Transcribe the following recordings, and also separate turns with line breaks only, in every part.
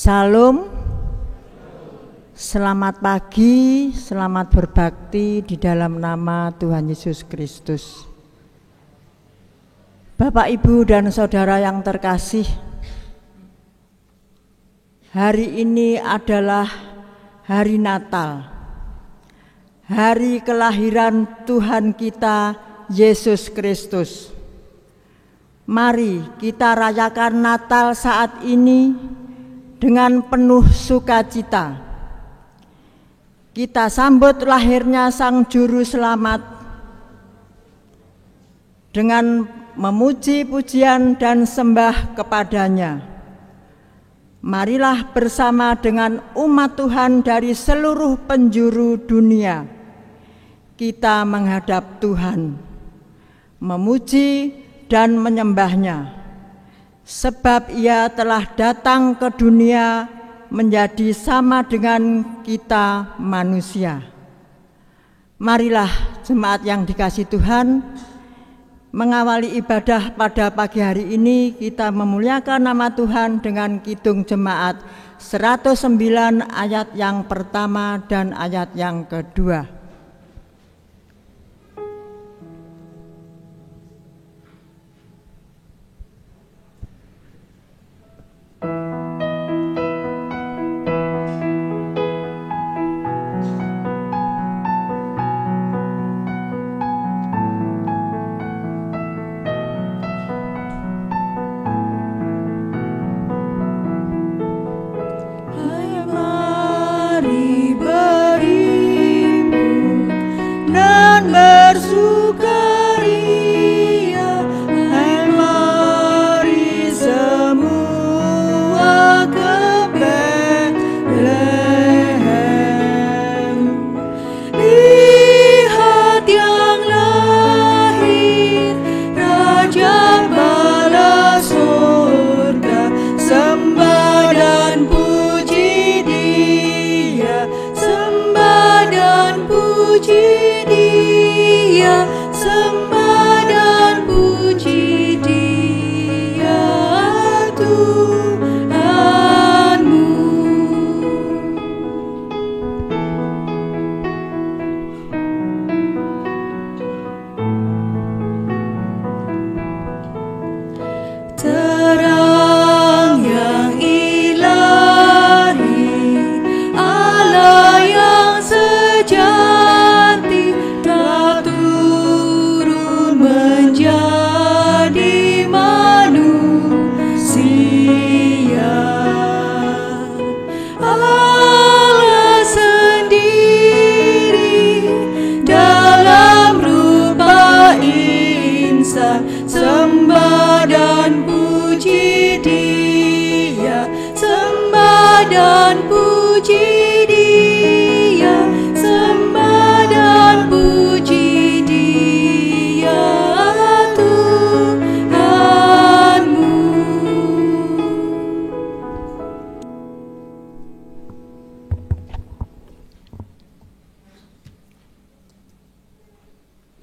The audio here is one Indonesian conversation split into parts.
Salam, selamat pagi, selamat berbakti di dalam nama Tuhan Yesus Kristus. Bapak, Ibu, dan Saudara yang terkasih, hari ini adalah hari Natal, hari kelahiran Tuhan kita Yesus Kristus. Mari kita rayakan Natal saat ini dengan penuh sukacita. Kita sambut lahirnya Sang Juru Selamat dengan memuji, pujian, dan sembah kepadanya. Marilah bersama dengan umat Tuhan dari seluruh penjuru dunia kita menghadap Tuhan, memuji dan menyembahnya. Sebab Ia telah datang ke dunia menjadi sama dengan kita manusia. Marilah jemaat yang dikasihi Tuhan, mengawali ibadah pada pagi hari ini kita memuliakan nama Tuhan dengan kidung jemaat 109 ayat yang pertama dan ayat yang kedua.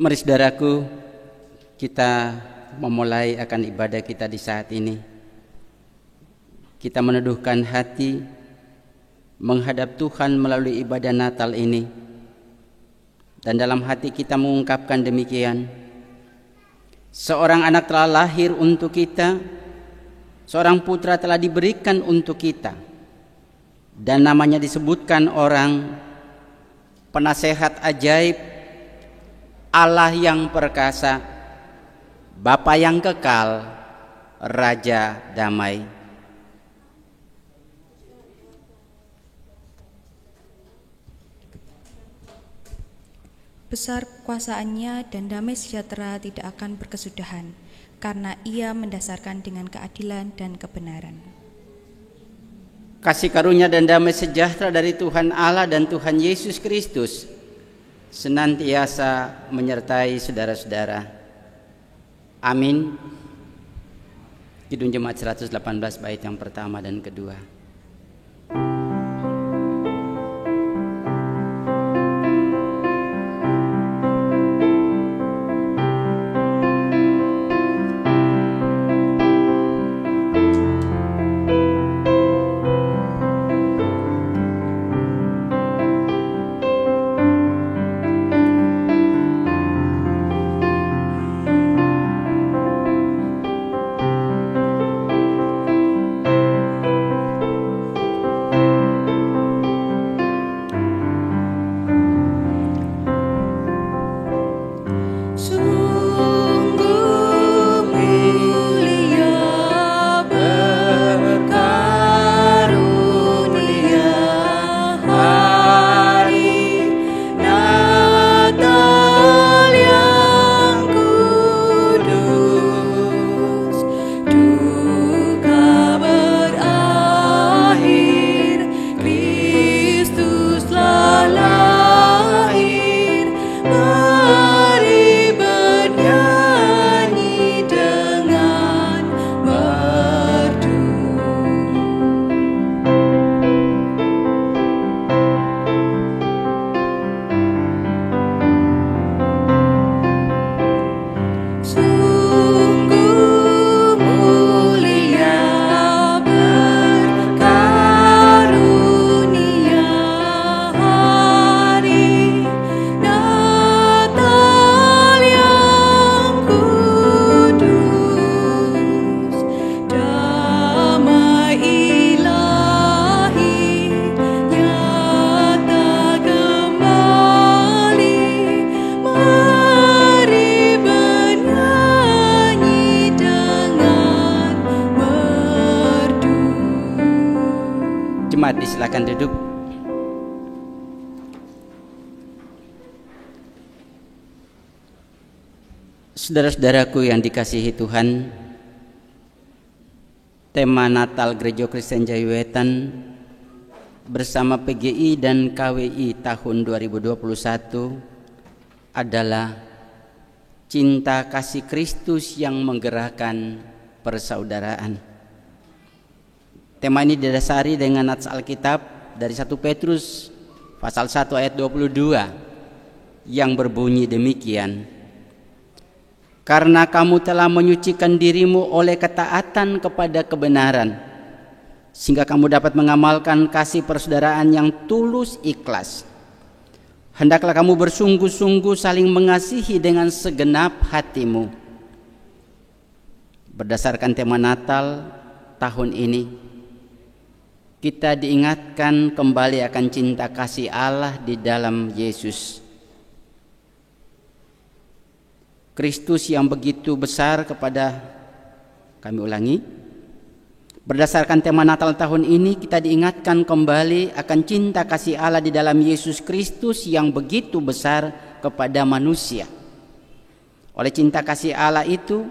Mari saudaraku, kita memulai akan ibadah kita di saat ini. Kita meneduhkan hati menghadap Tuhan melalui ibadah Natal ini. Dan dalam hati kita mengungkapkan demikian. Seorang anak telah lahir untuk kita, seorang putra telah diberikan untuk kita. Dan namanya disebutkan orang penasehat ajaib, Allah yang perkasa, Bapa yang kekal, Raja damai.
Besar kekuasaannya dan damai sejahtera tidak akan berkesudahan, karena Ia mendasarkan dengan keadilan dan kebenaran.
Kasih karunia dan damai sejahtera dari Tuhan Allah dan Tuhan Yesus Kristus senantiasa menyertai saudara-saudara. Amin. Kidung Jemaat 118 bait yang pertama dan kedua. Silakan duduk. Saudara-saudaraku yang dikasihi Tuhan, tema Natal Gereja Kristen Jayawetan bersama PGI dan KWI tahun 2021 adalah cinta kasih Kristus yang menggerakkan persaudaraan. Tema ini didasari dengan nats Alkitab dari 1 Petrus pasal 1 ayat 22 yang berbunyi demikian. Karena kamu telah menyucikan dirimu oleh ketaatan kepada kebenaran, sehingga kamu dapat mengamalkan kasih persaudaraan yang tulus ikhlas. Hendaklah kamu bersungguh-sungguh saling mengasihi dengan segenap hatimu. Berdasarkan tema Natal tahun ini, kita diingatkan kembali akan cinta kasih Allah di dalam Yesus Kristus yang begitu besar kepada, kami ulangi, berdasarkan tema Natal tahun ini kita diingatkan kembali akan cinta kasih Allah di dalam Yesus Kristus yang begitu besar kepada manusia. Oleh cinta kasih Allah itu,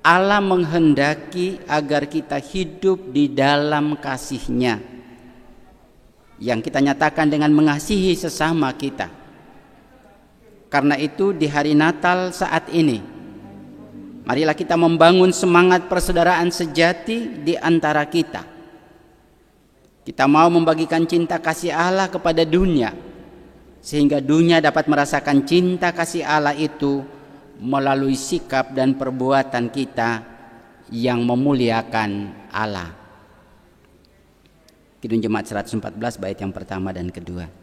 Allah menghendaki agar kita hidup di dalam kasih-Nya yang kita nyatakan dengan mengasihi sesama kita. Karena itu di hari Natal saat ini, marilah kita membangun semangat persaudaraan sejati di antara kita. Kita mau membagikan cinta kasih Allah kepada dunia, sehingga dunia dapat merasakan cinta kasih Allah itu melalui sikap dan perbuatan kita yang memuliakan Allah. Kidung Jemaat 114 bait yang pertama dan kedua.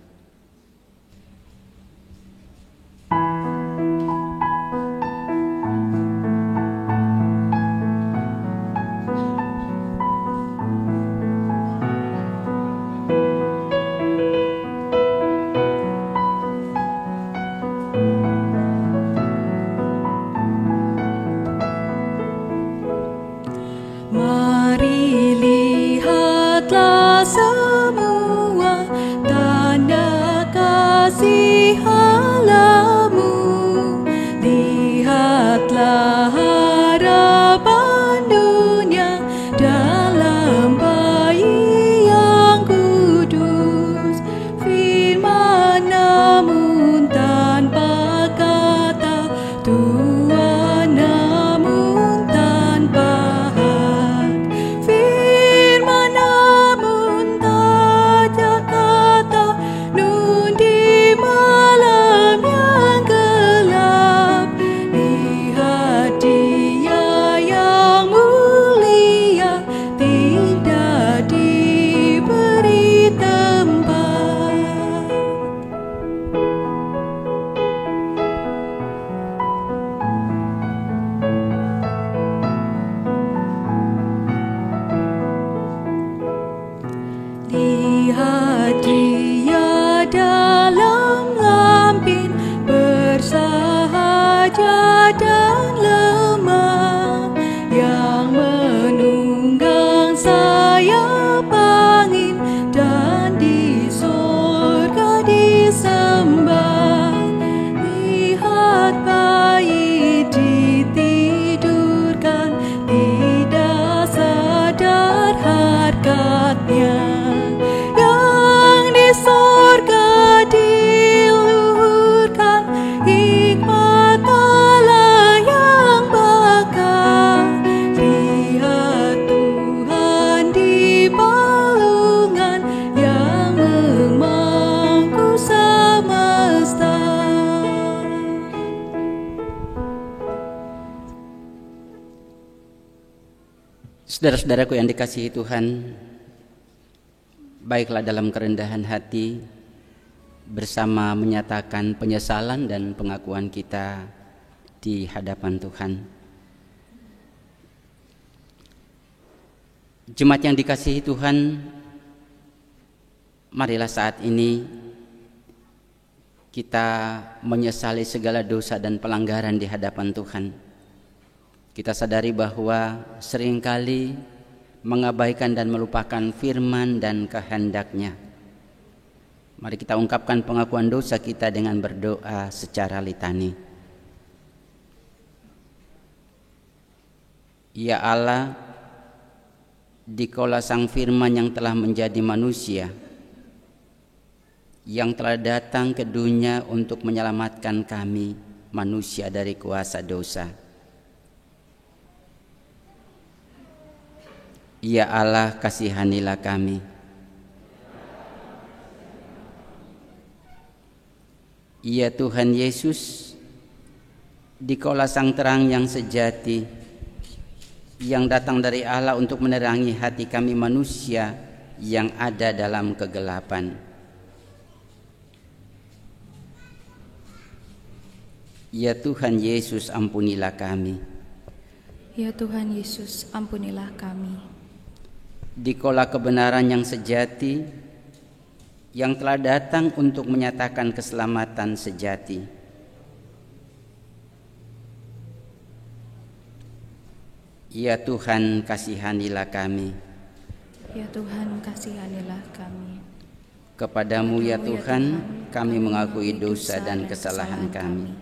Saudara-saudaraku yang dikasihi Tuhan, baiklah dalam kerendahan hati bersama menyatakan penyesalan dan pengakuan kita di hadapan Tuhan. Jemaat yang dikasihi Tuhan, marilah saat ini kita menyesali segala dosa dan pelanggaran di hadapan Tuhan. Kita sadari bahwa seringkali mengabaikan dan melupakan firman dan kehendak-Nya. Mari kita ungkapkan pengakuan dosa kita dengan berdoa secara litani. Ya Allah, dikaulah Sang Firman yang telah menjadi manusia, yang telah datang ke dunia untuk menyelamatkan kami manusia dari kuasa dosa. Ya Allah, kasihanilah kami. Ya Tuhan Yesus, dikaulah Sang Terang yang sejati, yang datang dari Allah untuk menerangi hati kami manusia yang ada dalam kegelapan. Ya Tuhan Yesus, ampunilah kami.
Ya Tuhan Yesus, ampunilah kami.
Dikaulah kebenaran yang sejati, yang telah datang untuk menyatakan keselamatan sejati. Ya Tuhan, kasihanilah kami.
Ya Tuhan, kasihanilah kami.
Kepadamu ya Tuhan, kami mengakui dosa dan kesalahan kami.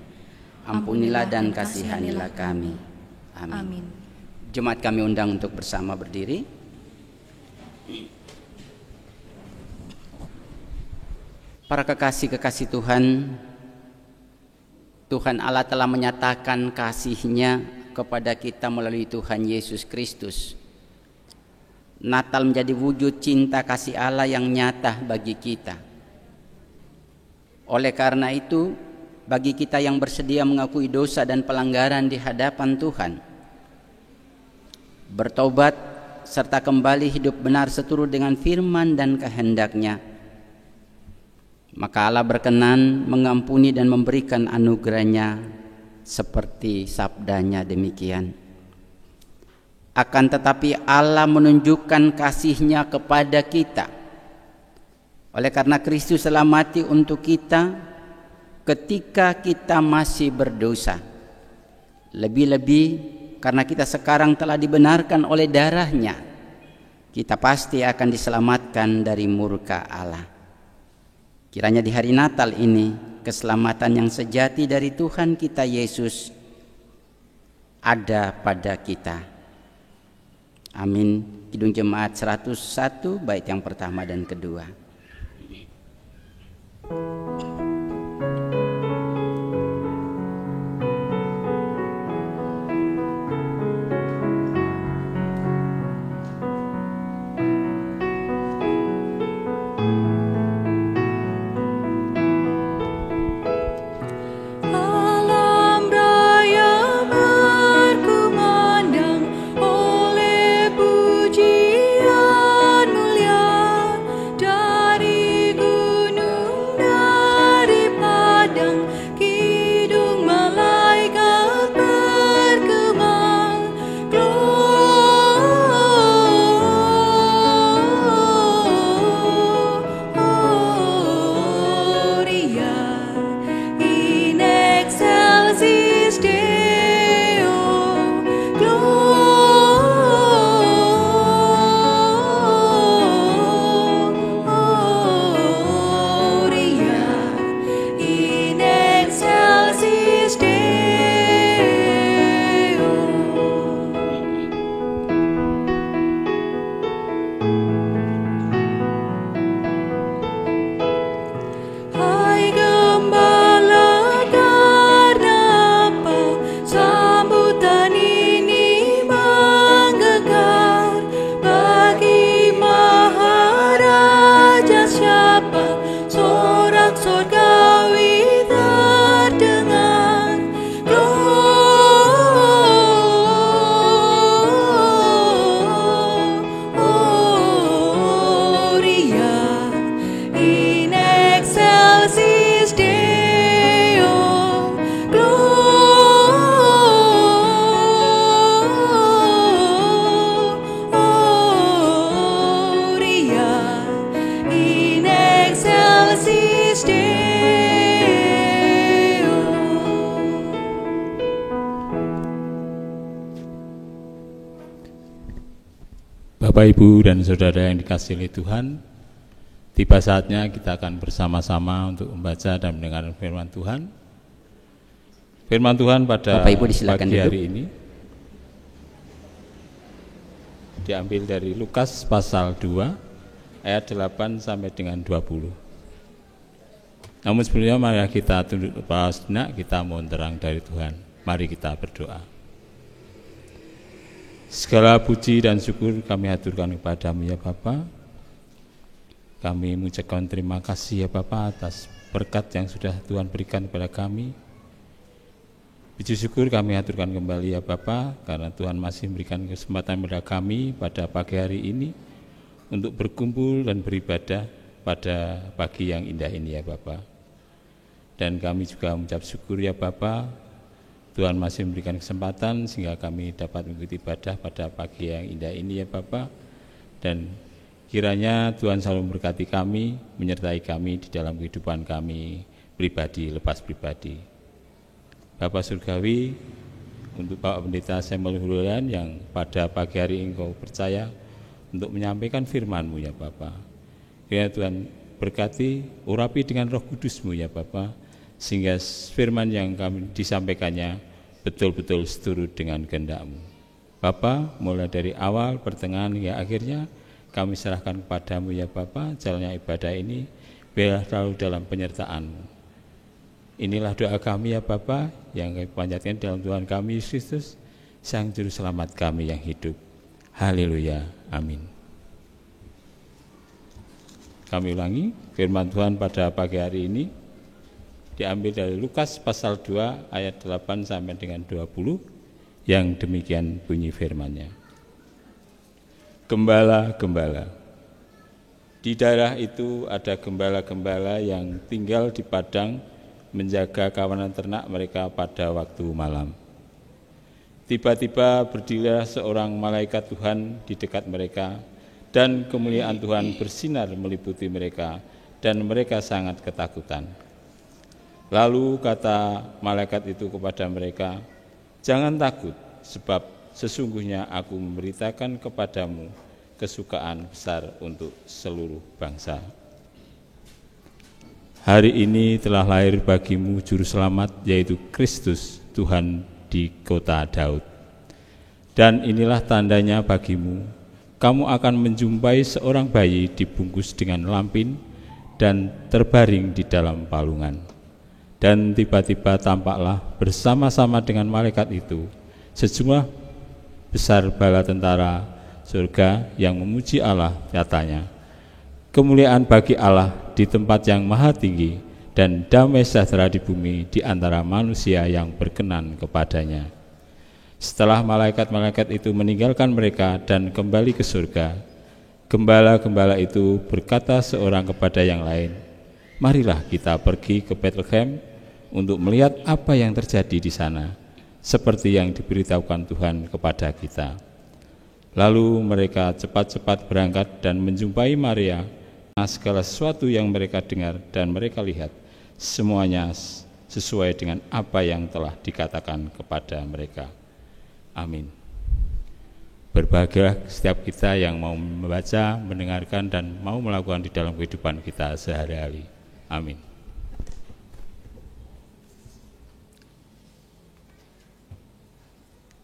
Ampunilah dan kasihanilah kami. Amin. Jemaat kami undang untuk bersama berdiri. Para kekasih-kekasih Tuhan, Tuhan Allah telah menyatakan kasih-Nya kepada kita melalui Tuhan Yesus Kristus. Natal menjadi wujud cinta kasih Allah yang nyata bagi kita. Oleh karena itu, bagi kita yang bersedia mengakui dosa dan pelanggaran di hadapan Tuhan, bertobat serta kembali hidup benar seturut dengan firman dan kehendak-Nya, maka Allah berkenan mengampuni dan memberikan anugerah-Nya seperti sabda-Nya demikian. Akan tetapi Allah menunjukkan kasih-Nya kepada kita. Oleh karena Kristus telah mati untuk kita ketika kita masih berdosa. Lebih-lebih karena kita sekarang telah dibenarkan oleh darah-Nya, kita pasti akan diselamatkan dari murka Allah. Kiranya di hari Natal ini, keselamatan yang sejati dari Tuhan kita Yesus ada pada kita. Amin. Kidung Jemaat 101 bait yang pertama dan kedua.
Bapak, Ibu, dan Saudara yang dikasihi oleh Tuhan, Tiba saatnya kita akan bersama-sama untuk membaca dan mendengar firman Tuhan. Firman Tuhan pada
Bapak Ibu disilakan
pagi
duduk.
hari ini diambil dari Lukas pasal 2 ayat 8 sampai dengan 20. Namun sebelumnya mari kita tunduk kepala sejenak, kita mohon terang dari Tuhan. Mari kita berdoa. Segala puji dan syukur kami haturkan kepadamu ya Bapa. Kami mengucapkan terima kasih ya Bapa atas berkat yang sudah Tuhan berikan kepada kami. Puji syukur kami haturkan kembali ya Bapa, karena Tuhan masih memberikan kesempatan kepada kami pada pagi hari ini untuk berkumpul dan beribadah pada pagi yang indah ini ya Bapa. Dan kami juga mengucap syukur ya Bapa, Tuhan masih memberikan kesempatan sehingga kami dapat mengikuti ibadah pada pagi yang indah ini ya Bapa. Dan kiranya Tuhan selalu memberkati kami, menyertai kami di dalam kehidupan kami pribadi lepas pribadi. Bapak Surgawi, untuk Bapak Pendeta Samuel Hulian yang pada pagi hari ini Engkau percaya untuk menyampaikan firman-Mu ya Bapak. Ya Tuhan berkati, urapi dengan Roh Kudus-Mu ya Bapak, sehingga firman yang kami disampaikannya betul-betul seturut dengan kehendak-Mu. Bapak, mulai dari awal, pertengahan hingga akhirnya kami serahkan kepadamu ya Bapak, jalannya ibadah ini biarlah selalu dalam penyertaan-Mu. Inilah doa kami ya Bapa yang kami panjatkan dalam Tuhan kami Yesus Kristus, Sang Juru Selamat kami yang hidup. Haleluya, amin. Kami ulangi, firman Tuhan pada pagi hari ini diambil dari Lukas pasal 2 ayat 8 sampai dengan 20 yang demikian bunyi firman-Nya. Gembala-gembala. Di daerah itu ada gembala-gembala yang tinggal di padang menjaga kawanan ternak mereka pada waktu malam. Tiba-tiba berdirilah seorang malaikat Tuhan di dekat mereka, dan kemuliaan Tuhan bersinar meliputi mereka, dan mereka sangat ketakutan. Lalu kata malaikat itu kepada mereka, "Jangan takut, sebab sesungguhnya aku memberitakan kepadamu kesukaan besar untuk seluruh bangsa. Hari ini telah lahir bagimu Juru Selamat, yaitu Kristus Tuhan di kota Daud. Dan inilah tandanya bagimu, kamu akan menjumpai seorang bayi dibungkus dengan lampin dan terbaring di dalam palungan. Dan tiba-tiba tampaklah bersama-sama dengan malaikat itu sejumlah besar bala tentara surga yang memuji Allah, katanya, kemuliaan bagi Allah di tempat yang maha tinggi, dan damai sejahtera di bumi di antara manusia yang berkenan kepadanya. Setelah malaikat-malaikat itu meninggalkan mereka dan kembali ke surga, gembala-gembala itu berkata seorang kepada yang lain, marilah kita pergi ke Bethlehem untuk melihat apa yang terjadi di sana, seperti yang diberitahukan Tuhan kepada kita. Lalu mereka cepat-cepat berangkat dan menjumpai Maria. Segala sesuatu yang mereka dengar dan mereka lihat, semuanya sesuai dengan apa yang telah dikatakan kepada mereka. Amin. Berbahagialah setiap kita yang mau membaca, mendengarkan, dan mau melakukan di dalam kehidupan kita sehari-hari. Amin.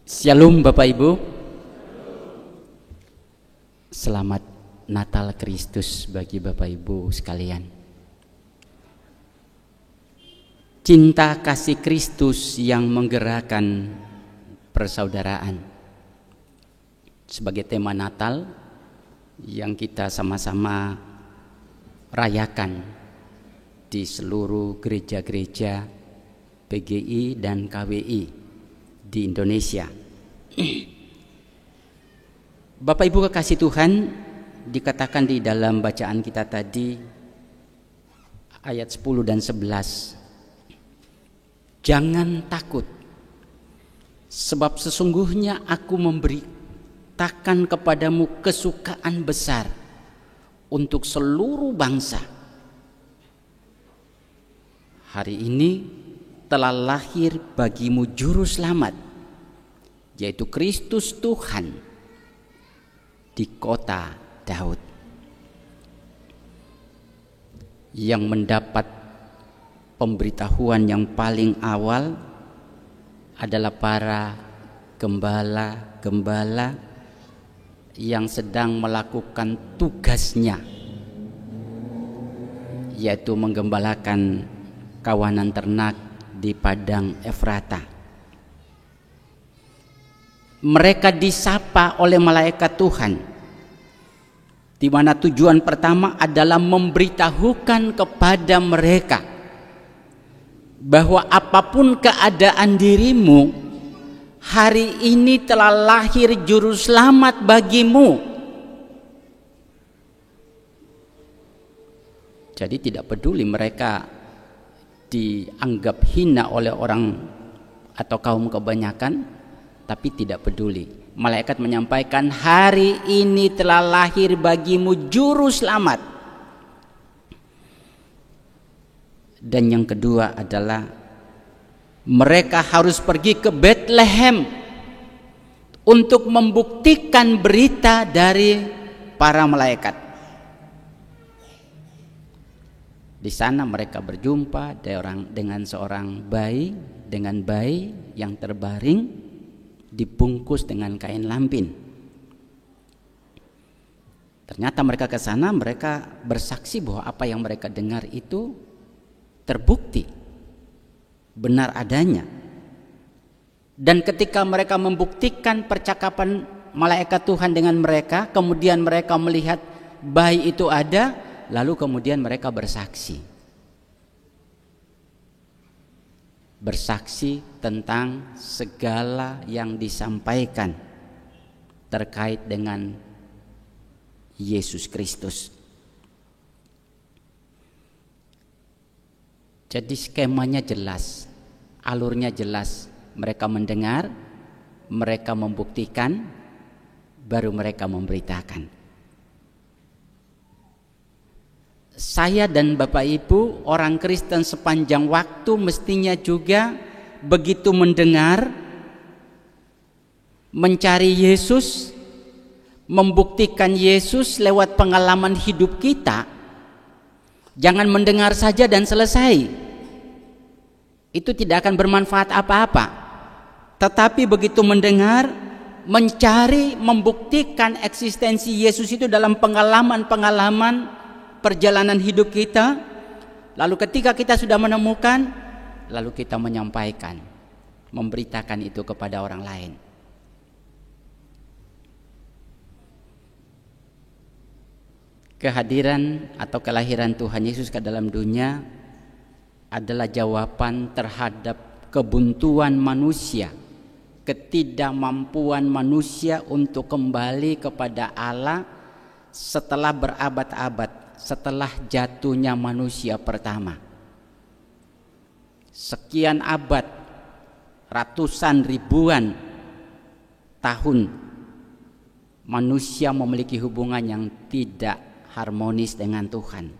Shalom Bapak Ibu. Selamat Natal Kristus bagi Bapak Ibu sekalian. Cinta kasih Kristus yang menggerakkan persaudaraan sebagai tema Natal yang kita sama-sama rayakan di seluruh gereja-gereja PGI dan KWI di Indonesia. Bapak Ibu kekasih Tuhan, dikatakan di dalam bacaan kita tadi ayat 10 dan 11, jangan takut, sebab sesungguhnya aku memberitakan kepadamu kesukaan besar untuk seluruh bangsa. Hari ini telah lahir bagimu Juru Selamat, yaitu Kristus Tuhan di kota Daud. yang mendapat pemberitahuan yang paling awal adalah para gembala-gembala yang sedang melakukan tugasnya, yaitu menggembalakan kawanan ternak di padang Efrata. Mereka disapa oleh malaikat Tuhan, di mana tujuan pertama adalah memberitahukan kepada mereka bahwa apapun keadaan dirimu, hari ini telah lahir juru selamat bagimu. Jadi tidak peduli mereka dianggap hina oleh orang atau kaum kebanyakan, tapi tidak peduli. Malaikat menyampaikan, hari ini telah lahir bagimu juru selamat. Dan yang kedua adalah mereka harus pergi ke Bethlehem untuk membuktikan berita dari para malaikat. Di sana mereka berjumpa dengan seorang bayi, dengan bayi yang terbaring dibungkus dengan kain lampin. Ternyata mereka ke sana, mereka bersaksi bahwa apa yang mereka dengar itu terbukti benar adanya. Dan ketika mereka membuktikan percakapan malaikat Tuhan dengan mereka, kemudian mereka melihat bayi itu ada, lalu kemudian mereka bersaksi tentang segala yang disampaikan terkait dengan Yesus Kristus. Jadi skemanya jelas, alurnya jelas. Mereka mendengar, mereka membuktikan, baru mereka memberitakan. Saya dan Bapak Ibu, orang Kristen sepanjang waktu mestinya juga begitu mendengar, mencari Yesus, membuktikan Yesus lewat pengalaman hidup kita. Jangan mendengar saja dan selesai. Itu tidak akan bermanfaat apa-apa. Tetapi begitu mendengar, mencari, membuktikan eksistensi Yesus itu dalam pengalaman-pengalaman perjalanan hidup kita. Lalu ketika kita sudah menemukan, lalu kita menyampaikan, memberitakan itu kepada orang lain. Kehadiran atau kelahiran Tuhan Yesus ke dalam dunia adalah jawaban terhadap kebuntuan manusia, ketidakmampuan manusia untuk kembali kepada Allah setelah berabad-abad, setelah jatuhnya manusia pertama. Sekian abad, ratusan ribuan tahun manusia memiliki hubungan yang tidak harmonis dengan Tuhan.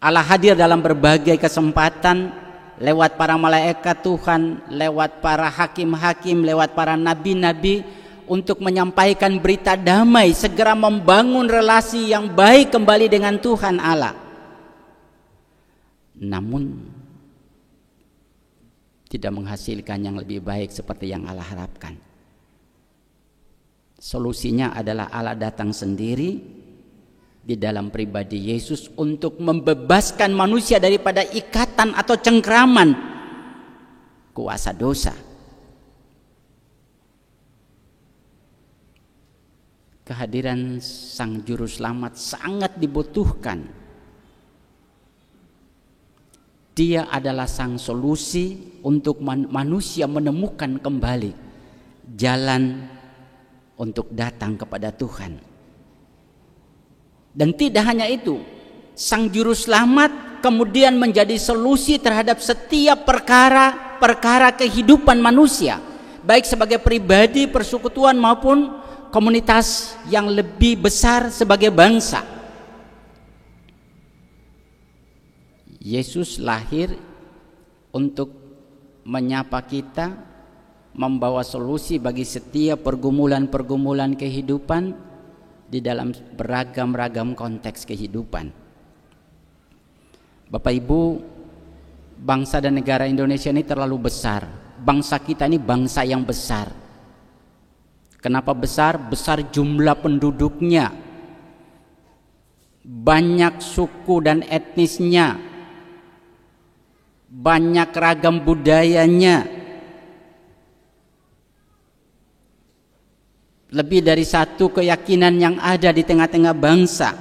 Allah hadir dalam berbagai kesempatan lewat para malaikat Tuhan, lewat para hakim-hakim, lewat para nabi-nabi untuk menyampaikan berita damai, segera membangun relasi yang baik kembali dengan Tuhan Allah. Namun tidak menghasilkan yang lebih baik seperti yang Allah harapkan. Solusinya adalah Allah datang sendiri di dalam pribadi Yesus untuk membebaskan manusia daripada ikatan atau cengkraman kuasa dosa. Kehadiran Sang Juru Selamat sangat dibutuhkan. Dia adalah sang solusi untuk manusia menemukan kembali jalan untuk datang kepada Tuhan. Dan tidak hanya itu, Sang Juru Selamat kemudian menjadi solusi terhadap setiap perkara kehidupan manusia, baik sebagai pribadi, persekutuan maupun komunitas yang lebih besar sebagai bangsa. Yesus lahir untuk menyapa kita, membawa solusi bagi setiap pergumulan-pergumulan kehidupan di dalam beragam-ragam konteks kehidupan. Bapak Ibu, bangsa dan negara Indonesia ini terlalu besar. Bangsa kita ini bangsa yang besar. Kenapa besar? Besar jumlah penduduknya, banyak suku dan etnisnya, banyak ragam budayanya, lebih dari satu keyakinan yang ada di tengah-tengah bangsa,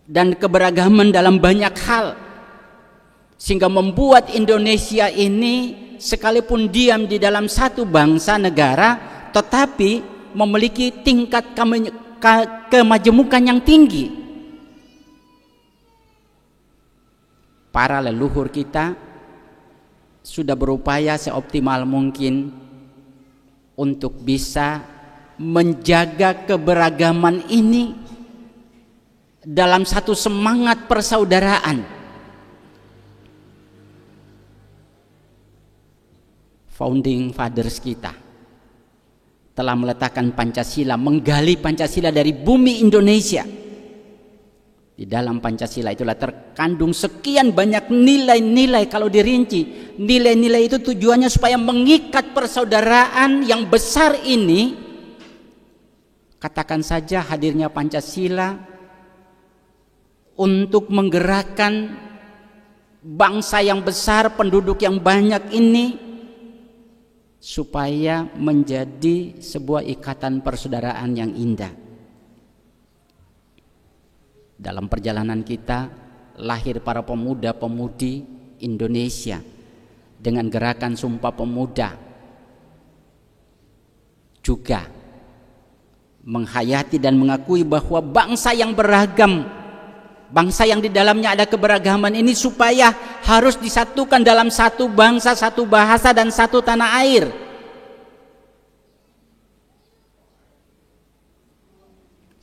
dan keberagaman dalam banyak hal, sehingga membuat Indonesia ini sekalipun diam di dalam satu bangsa negara, tetapi memiliki tingkat kemajemukan yang tinggi. Para leluhur kita sudah berupaya seoptimal mungkin untuk bisa menjaga keberagaman ini dalam satu semangat persaudaraan. Founding Fathers kita telah meletakkan Pancasila, menggali Pancasila dari bumi Indonesia. Di dalam Pancasila itulah terkandung sekian banyak nilai-nilai. Kalau dirinci, nilai-nilai itu tujuannya supaya mengikat persaudaraan yang besar ini. Katakan saja hadirnya Pancasila untuk menggerakkan bangsa yang besar, penduduk yang banyak ini, supaya menjadi sebuah ikatan persaudaraan yang indah. Dalam perjalanan kita lahir para pemuda-pemudi Indonesia dengan gerakan Sumpah Pemuda, juga menghayati dan mengakui bahwa bangsa yang beragam, bangsa yang di dalamnya ada keberagaman ini supaya harus disatukan dalam satu bangsa, satu bahasa, dan satu tanah air.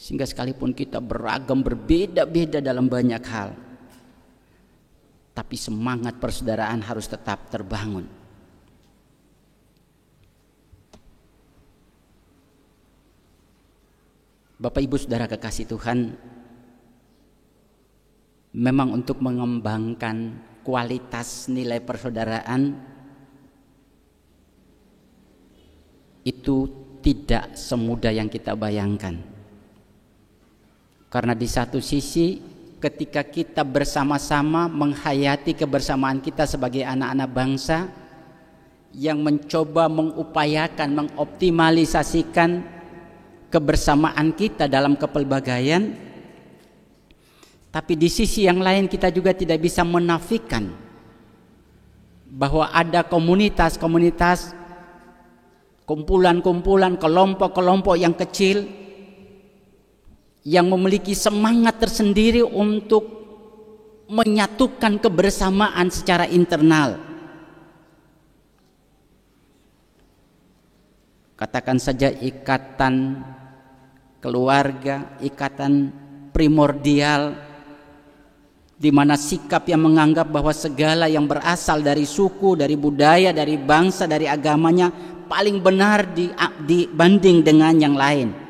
Sehingga sekalipun kita beragam, berbeda-beda dalam banyak hal, tapi semangat persaudaraan harus tetap terbangun. Bapak Ibu Saudara kekasih Tuhan, memang untuk mengembangkan kualitas nilai persaudaraan itu tidak semudah yang kita bayangkan. Karena di satu sisi ketika kita bersama-sama menghayati kebersamaan kita sebagai anak-anak bangsa yang mencoba mengupayakan, mengoptimalisasikan kebersamaan kita dalam kepelbagaian, tapi di sisi yang lain kita juga tidak bisa menafikan bahwa ada komunitas-komunitas, kumpulan-kumpulan, kelompok-kelompok yang kecil yang memiliki semangat tersendiri untuk menyatukan kebersamaan secara internal. Katakan saja ikatan keluarga, ikatan primordial, di mana sikap yang menganggap bahwa segala yang berasal dari suku, dari budaya, dari bangsa, dari agamanya paling benar dibanding dengan yang lain.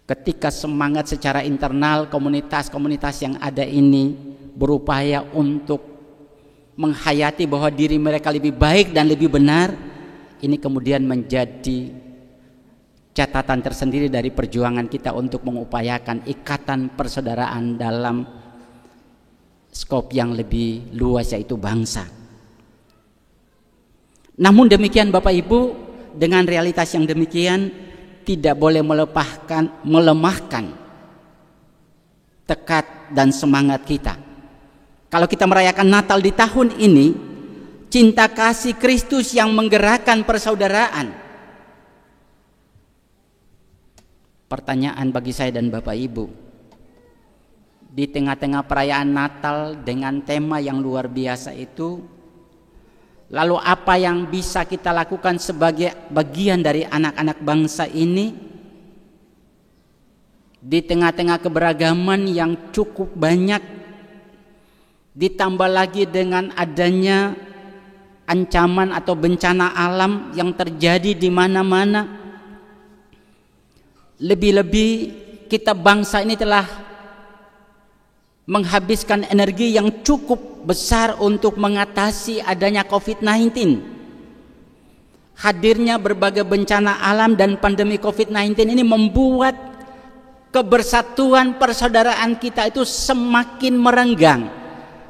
Ketika semangat secara internal komunitas-komunitas yang ada ini berupaya untuk menghayati bahwa diri mereka lebih baik dan lebih benar, ini kemudian menjadi catatan tersendiri dari perjuangan kita untuk mengupayakan ikatan persaudaraan dalam skop yang lebih luas, yaitu bangsa. Namun demikian Bapak Ibu, dengan realitas yang demikian tidak boleh melemahkan tekad dan semangat kita. Kalau kita merayakan Natal di tahun ini, cinta kasih Kristus yang menggerakkan persaudaraan. Pertanyaan bagi saya dan Bapak Ibu, di tengah-tengah perayaan Natal dengan tema yang luar biasa itu, lalu apa yang bisa kita lakukan sebagai bagian dari anak-anak bangsa ini di tengah-tengah keberagaman yang cukup banyak, ditambah lagi dengan adanya ancaman atau bencana alam yang terjadi di mana-mana. Lebih-lebih kita bangsa ini telah menghabiskan energi yang cukup besar untuk mengatasi adanya COVID-19. Hadirnya berbagai bencana alam dan pandemi COVID-19 ini membuat kebersatuan persaudaraan kita itu semakin merenggang.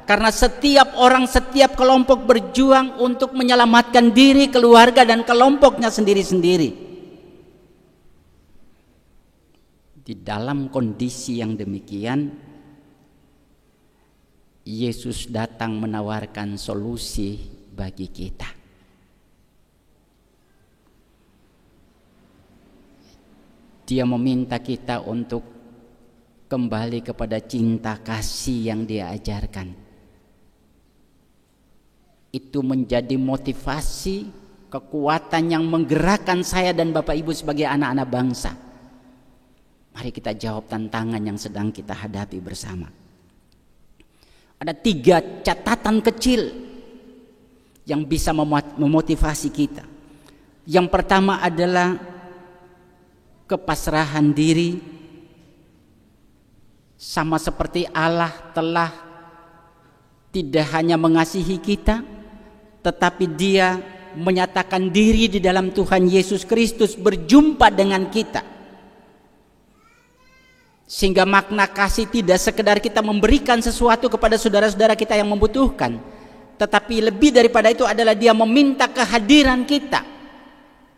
Karena setiap orang, setiap kelompok berjuang untuk menyelamatkan diri, keluarga, dan kelompoknya sendiri-sendiri. Di dalam kondisi yang demikian, Yesus datang menawarkan solusi bagi kita. Dia meminta kita untuk kembali kepada cinta kasih yang Dia ajarkan. Itu menjadi motivasi, kekuatan yang menggerakkan saya dan Bapak Ibu sebagai anak-anak bangsa. Mari kita jawab tantangan yang sedang kita hadapi bersama. Ada 3 catatan kecil yang bisa memotivasi kita. Yang pertama adalah kepasrahan diri, sama seperti Allah telah tidak hanya mengasihi kita, tetapi Dia menyatakan diri di dalam Tuhan Yesus Kristus berjumpa dengan kita. Sehingga makna kasih tidak sekedar kita memberikan sesuatu kepada saudara-saudara kita yang membutuhkan, tetapi lebih daripada itu adalah Dia meminta kehadiran kita,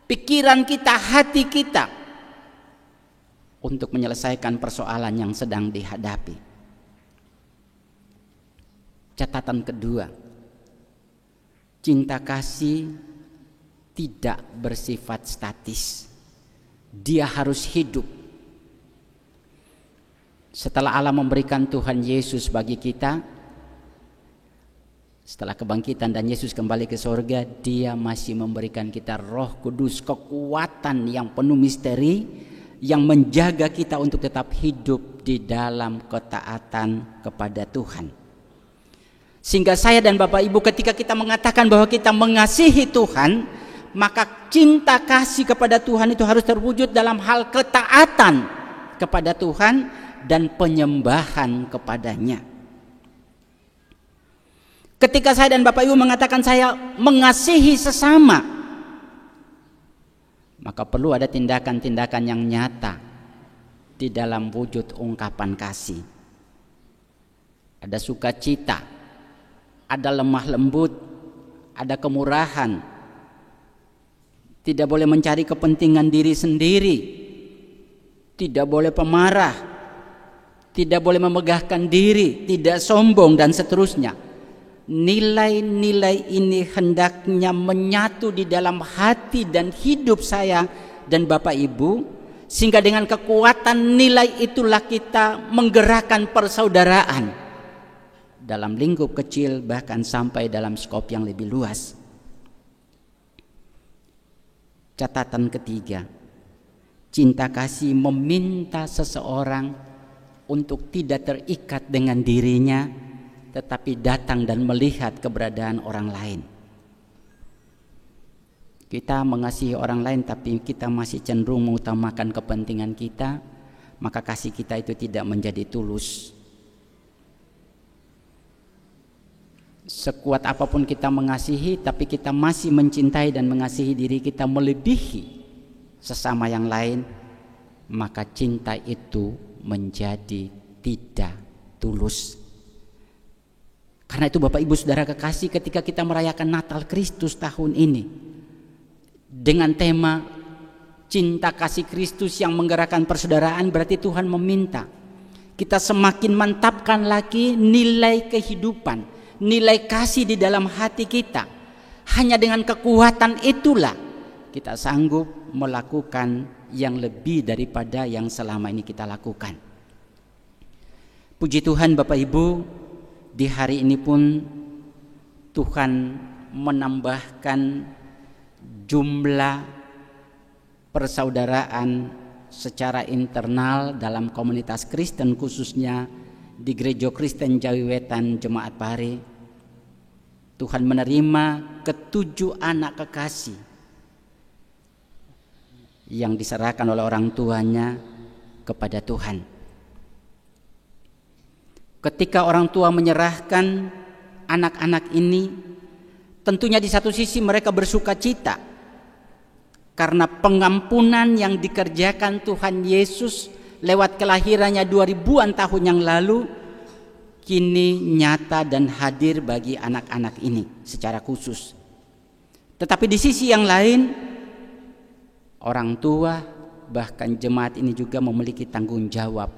pikiran kita, hati kita, untuk menyelesaikan persoalan yang sedang dihadapi. Catatan kedua, cinta kasih tidak bersifat statis. Dia harus hidup. Setelah Allah memberikan Tuhan Yesus bagi kita, setelah kebangkitan dan Yesus kembali ke surga, Dia masih memberikan kita Roh Kudus, kekuatan yang penuh misteri yang menjaga kita untuk tetap hidup di dalam ketaatan kepada Tuhan. Sehingga saya dan Bapak Ibu, ketika kita mengatakan bahwa kita mengasihi Tuhan, maka cinta kasih kepada Tuhan itu harus terwujud dalam hal ketaatan kepada Tuhan dan penyembahan kepadanya. Ketika saya dan Bapak Ibu mengatakan saya mengasihi sesama, maka perlu ada tindakan-tindakan yang nyata di dalam wujud ungkapan kasih. Ada sukacita, ada lemah lembut, ada kemurahan. Tidak boleh mencari kepentingan diri sendiri, tidak boleh pemarah, tidak boleh memegahkan diri, tidak sombong, dan seterusnya. Nilai-nilai ini hendaknya menyatu di dalam hati dan hidup saya dan Bapak Ibu, sehingga dengan kekuatan nilai itulah kita menggerakkan persaudaraan dalam lingkup kecil, bahkan sampai dalam skop yang lebih luas. Catatan ketiga, cinta kasih meminta seseorang untuk tidak terikat dengan dirinya, tetapi datang dan melihat keberadaan orang lain. Kita mengasihi orang lain tapi kita masih cenderung mengutamakan kepentingan kita, maka kasih kita itu tidak menjadi tulus. Sekuat apapun kita mengasihi, tapi kita masih mencintai dan mengasihi diri kita melebihi sesama yang lain, maka cinta itu menjadi tidak tulus. Karena itu Bapak Ibu Saudara kekasih, ketika kita merayakan Natal Kristus tahun ini dengan tema cinta kasih Kristus yang menggerakkan persaudaraan, berarti Tuhan meminta kita semakin mantapkan lagi nilai kehidupan, nilai kasih di dalam hati kita. Hanya dengan kekuatan itulah kita sanggup melakukan yang lebih daripada yang selama ini kita lakukan. Puji Tuhan Bapak Ibu, di hari ini pun Tuhan menambahkan jumlah persaudaraan secara internal dalam komunitas Kristen, khususnya di Gereja Kristen Jawi Wetan Jemaat Pare. Tuhan menerima ke-7 anak kekasih yang diserahkan oleh orang tuanya kepada Tuhan. ketika orang tua menyerahkan anak-anak ini, tentunya di satu sisi mereka bersuka cita karena pengampunan yang dikerjakan Tuhan Yesus lewat kelahirannya 2000-an tahun yang lalu kini nyata dan hadir bagi anak-anak ini secara khusus. Tetapi di sisi yang lain, orang tua bahkan jemaat ini juga memiliki tanggung jawab,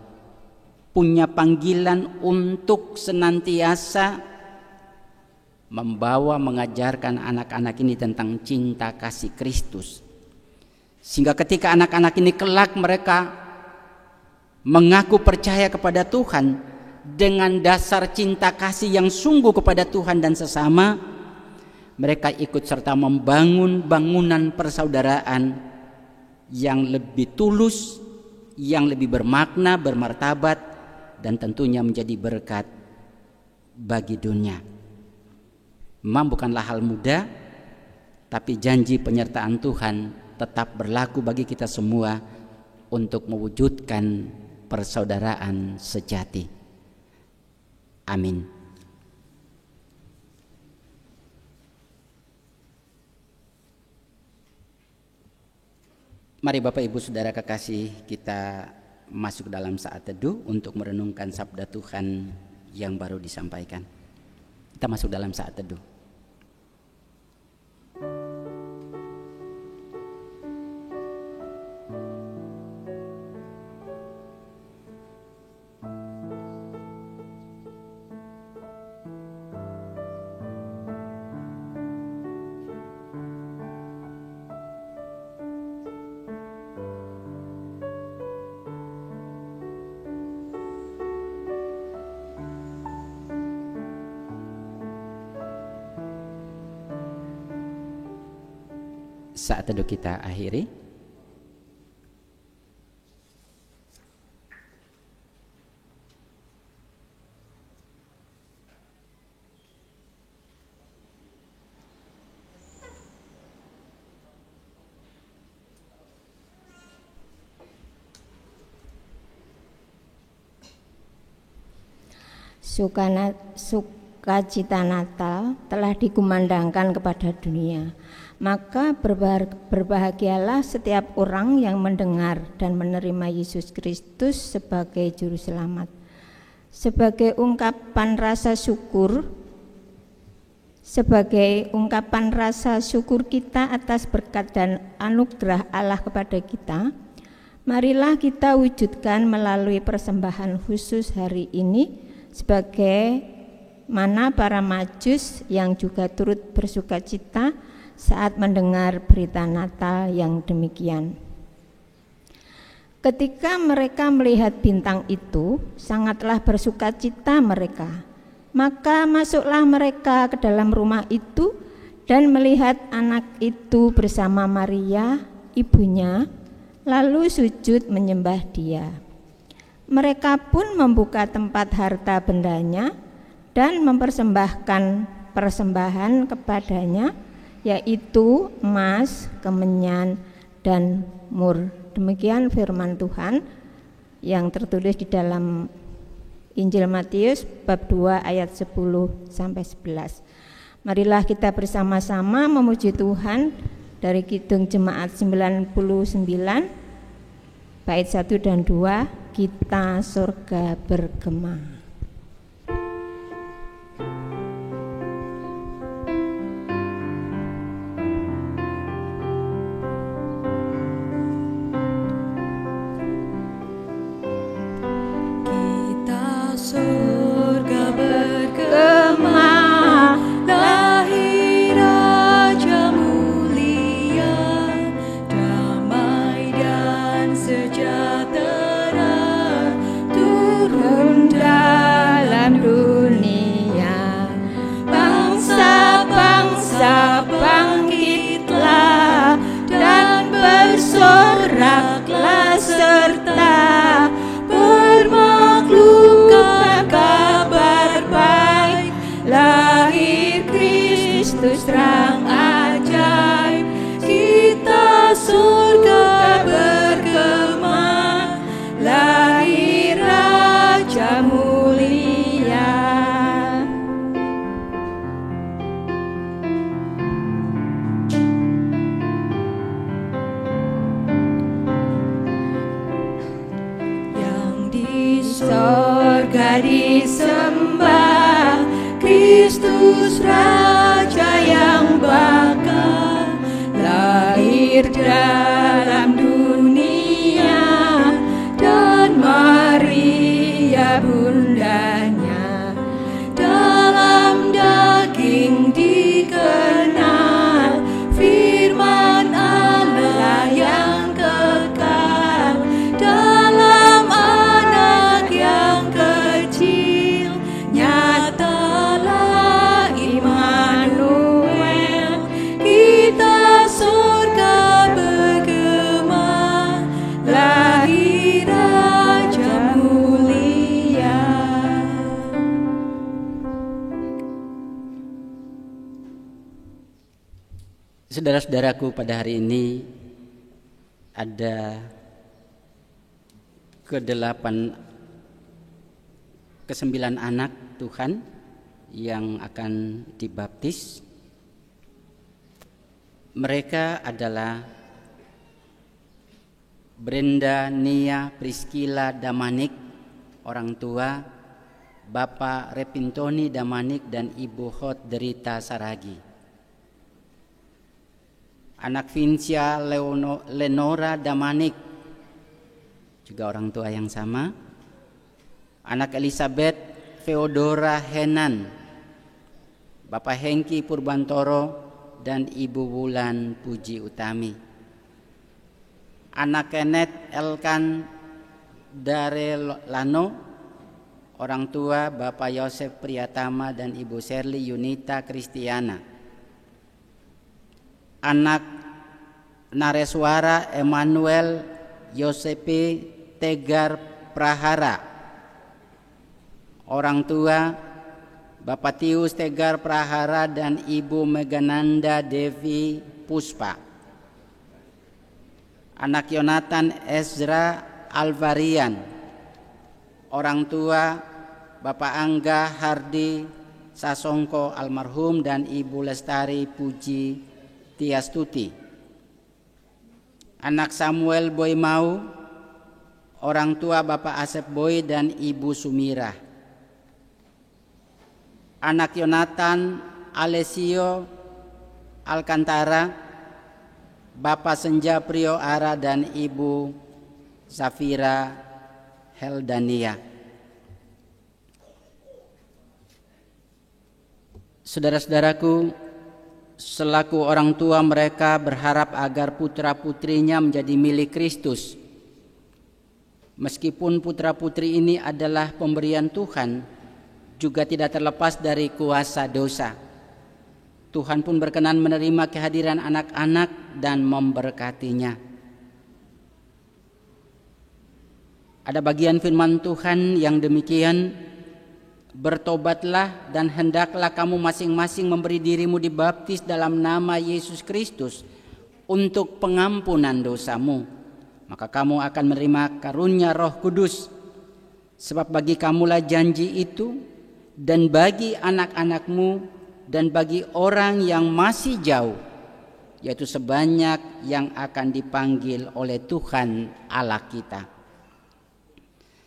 punya panggilan untuk senantiasa membawa, mengajarkan anak-anak ini tentang cinta kasih Kristus. Sehingga ketika anak-anak ini kelak mereka mengaku percaya kepada Tuhan dengan dasar cinta kasih yang sungguh kepada Tuhan dan sesama, mereka ikut serta membangun bangunan persaudaraan yang lebih tulus, yang lebih bermakna, bermartabat, dan tentunya menjadi berkat bagi dunia. Memang bukanlah hal mudah, tapi janji penyertaan Tuhan tetap berlaku bagi kita semua untuk mewujudkan persaudaraan sejati. Amin. Mari Bapak Ibu Saudara kekasih, kita masuk dalam saat teduh untuk merenungkan sabda Tuhan yang baru disampaikan. Kita masuk dalam saat teduh. Saat teduh kita akhiri.
Sukacita Natal telah dikumandangkan kepada dunia. Maka berbahagialah setiap orang yang mendengar dan menerima Yesus Kristus sebagai Juru Selamat. Sebagai ungkapan rasa syukur kita atas berkat dan anugerah Allah kepada kita, marilah kita wujudkan melalui persembahan khusus hari ini sebagai mana para Majus yang juga turut bersukacita saat mendengar berita Natal yang demikian. Ketika mereka melihat bintang itu, sangatlah bersukacita mereka. Maka masuklah mereka ke dalam rumah itu dan melihat anak itu bersama Maria, ibunya, lalu sujud menyembah dia. Mereka pun membuka tempat harta bendanya dan mempersembahkan persembahan kepadanya, yaitu emas, kemenyan, dan mur. Demikian firman Tuhan yang tertulis di dalam Injil Matius bab 2 ayat 10-11. Marilah kita bersama-sama memuji Tuhan dari Kidung Jemaat 99 bait 1 dan 2, Kita Surga Bergema.
Bersoraklah serta bermaklumkan kabar baik, lahir Kristus terang ajaib, kita surga bergema, lahir Raja mulia. surga disembah, Kristus Raja yang bakal lahir dalam dunia, dan Maria bundanya dalam daging dikenal, firman Allah yang kekal dalam anak yang kecil. Nyatalah Immanuel, kita surga bergema, lahir Raja mulia.
Saudara-saudaraku, pada hari ini ada ke-9 anak Tuhan yang akan dibaptis. Mereka adalah Brenda Nia Priscilla Damanik, orang tua, Bapak Repintoni Damanik dan Ibu Hot Derita Saragi. Anak Vincia Lenora Damanik, juga orang tua yang sama. Anak Elizabeth Feodora Henan, Bapak Hengki Purbantoro dan Ibu Wulan Puji Utami. Anak Kenneth Elkan Darelano, orang tua Bapak Yosef Priyatama dan Ibu Sherly Yunita Kristiana. Anak Nareswara Emmanuel Yosepi Tegar Prahara, orang tua Bapak Tius Tegar Prahara dan Ibu Megananda Devi Puspa. Anak Yonatan Ezra Alvarian, orang tua Bapak Angga Hardi Sasongko almarhum dan Ibu Lestari Puji Tiastuti. Anak Samuel Boy Mau, orang tua Bapak Asep Boy dan Ibu Sumira. Anak Yonatan Alessio Alcantara, Bapak Senja Prio Ara dan Ibu Zafira Heldania. Saudara-saudaraku, selaku orang tua, mereka berharap agar putra-putrinya menjadi milik Kristus. Meskipun putra-putri ini adalah pemberian Tuhan, juga tidak terlepas dari kuasa dosa. Tuhan pun berkenan menerima kehadiran anak-anak dan memberkatinya. Ada bagian firman Tuhan yang demikian, bertobatlah dan hendaklah kamu masing-masing memberi dirimu dibaptis dalam nama Yesus Kristus untuk pengampunan dosamu. Maka kamu akan menerima karunia Roh Kudus. Sebab bagi kamulah janji itu, dan bagi anak-anakmu, dan bagi orang yang masih jauh, yaitu sebanyak yang akan dipanggil oleh Tuhan Allah kita.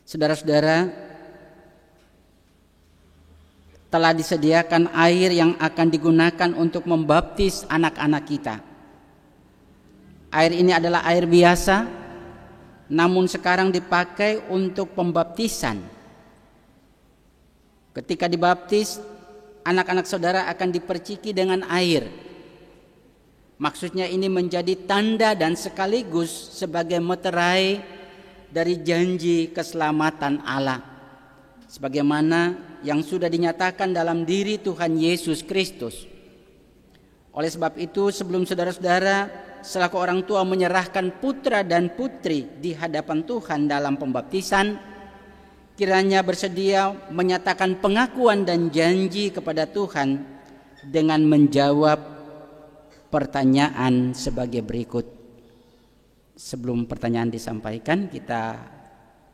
Saudara-saudara, telah disediakan air yang akan digunakan untuk membaptis anak-anak kita. Air ini adalah air biasa, namun sekarang dipakai untuk pembaptisan. Ketika dibaptis, anak-anak saudara akan diperciki dengan air. Maksudnya ini menjadi tanda dan sekaligus sebagai meterai dari janji keselamatan Allah, sebagaimana yang sudah dinyatakan dalam diri Tuhan Yesus Kristus. Oleh sebab itu, sebelum saudara-saudara selaku orang tua menyerahkan putra dan putri di hadapan Tuhan dalam pembaptisan, kiranya bersedia menyatakan pengakuan dan janji kepada Tuhan dengan menjawab pertanyaan sebagai berikut. Sebelum pertanyaan disampaikan, kita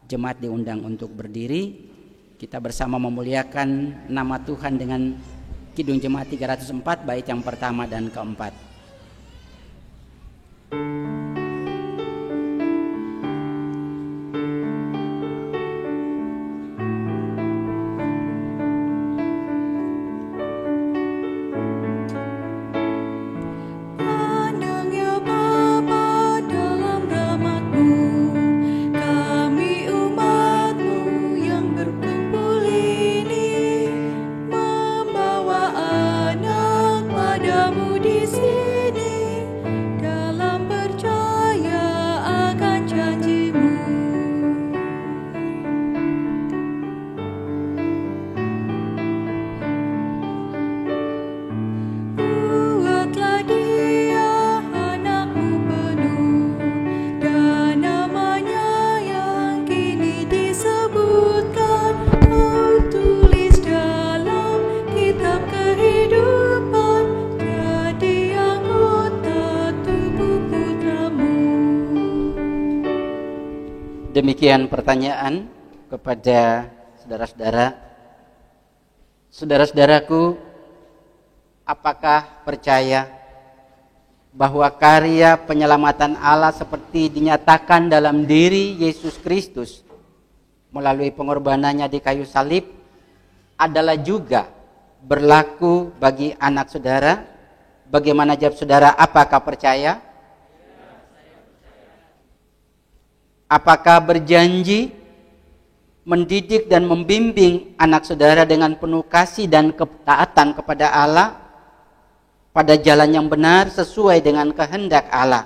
jemaat diundang untuk berdiri. Kita bersama memuliakan nama Tuhan dengan Kidung Jemaat 304 bait yang pertama dan keempat. Demikian pertanyaan kepada saudara-saudara. Saudara-saudaraku, apakah percaya bahwa karya penyelamatan Allah seperti dinyatakan dalam diri Yesus Kristus melalui pengorbanannya di kayu salib adalah juga berlaku bagi anak saudara? Bagaimana jawab saudara? Apakah percaya? Apakah berjanji mendidik dan membimbing anak saudara dengan penuh kasih dan ketaatan kepada Allah pada jalan yang benar sesuai dengan kehendak Allah,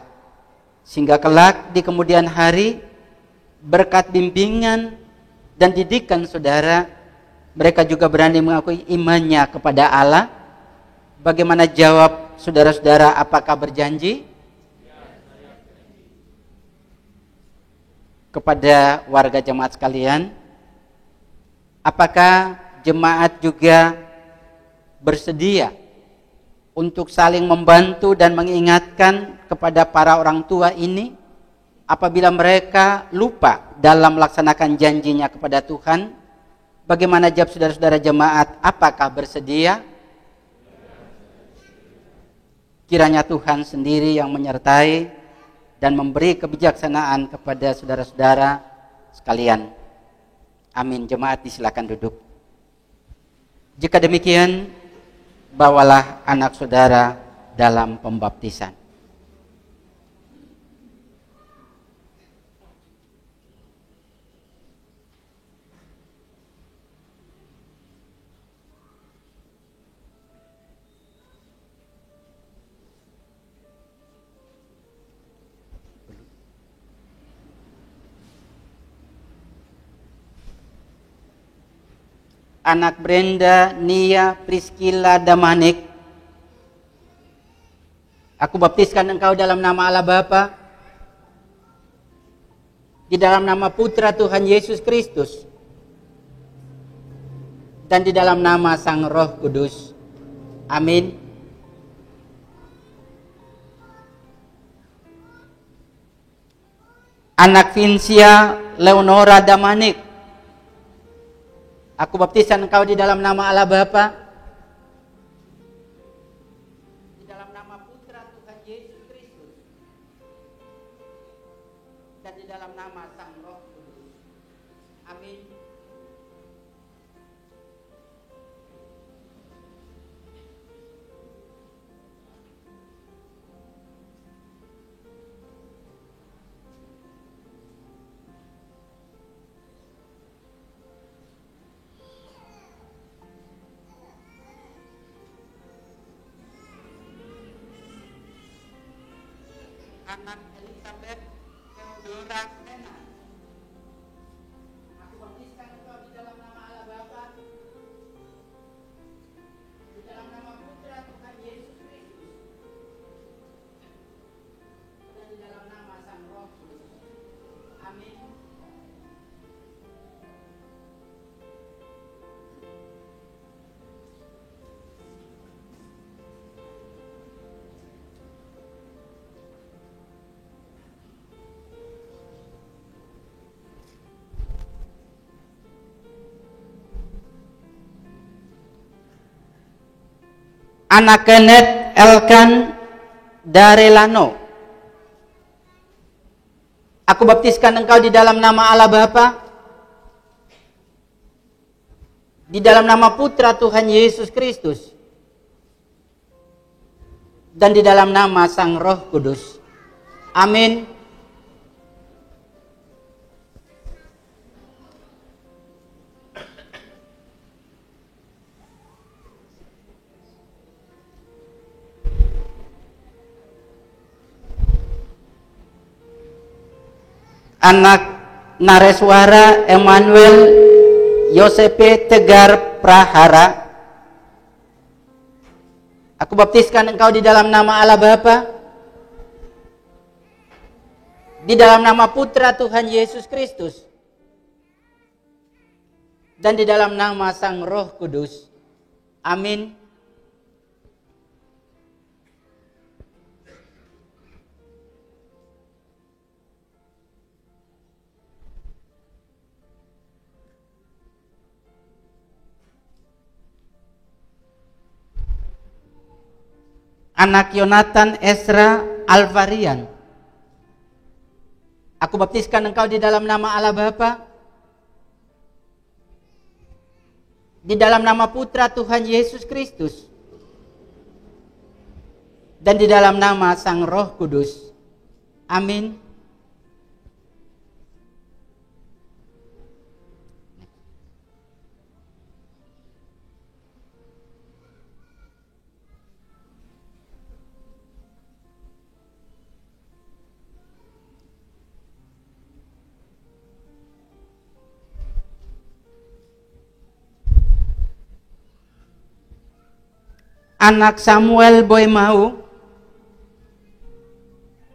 sehingga kelak di kemudian hari berkat bimbingan dan didikan saudara, mereka juga berani mengakui imannya kepada Allah? Bagaimana jawab saudara-saudara? Apakah berjanji? Kepada warga jemaat sekalian, apakah jemaat juga bersedia untuk saling membantu dan mengingatkan kepada para orang tua ini apabila mereka lupa dalam melaksanakan janjinya kepada Tuhan? Bagaimana jawab saudara-saudara jemaat? Apakah bersedia? Kiranya Tuhan sendiri yang menyertai dan memberi kebijaksanaan kepada saudara-saudara sekalian. Amin. Jemaat disilakan duduk. Jika demikian, bawalah anak saudara dalam pembaptisan. Anak Brenda Nia Priscilla Damanik, aku baptiskan engkau dalam nama Allah Bapa, di dalam nama Putra Tuhan Yesus Kristus, dan di dalam nama Sang Roh Kudus. Amin. Anak Vincia Leonora Damanik, aku baptiskan engkau di dalam nama Allah Bapa, di dalam nama Putra Tuhan Yesus Kristus, dan di dalam nama Sang Roh Kudus. Amin. Anak Elizabeth Theodora Sena, aku baptiskan engkau di dalam nama Allah Bapa, di dalam nama Putra Tuhan Yesus Kristus, dan di dalam nama Sang Roh Kudus. Amin. Anak Kenneth Elkan Darelano, aku baptiskan engkau di dalam nama Allah Bapa, di dalam nama Putra Tuhan Yesus Kristus, dan di dalam nama Sang Roh Kudus. Amin. Anak Nareswara Emmanuel Yosepe Tegar Prahara, aku baptiskan engkau di dalam nama Allah Bapa, di dalam nama Putra Tuhan Yesus Kristus, dan di dalam nama Sang Roh Kudus. Amin. anak Yonatan Ezra Alvarian. Aku baptiskan engkau di dalam nama Allah Bapa, di dalam nama Putra Tuhan Yesus Kristus, dan di dalam nama Sang Roh Kudus. Amin. Anak Samuel Boymau,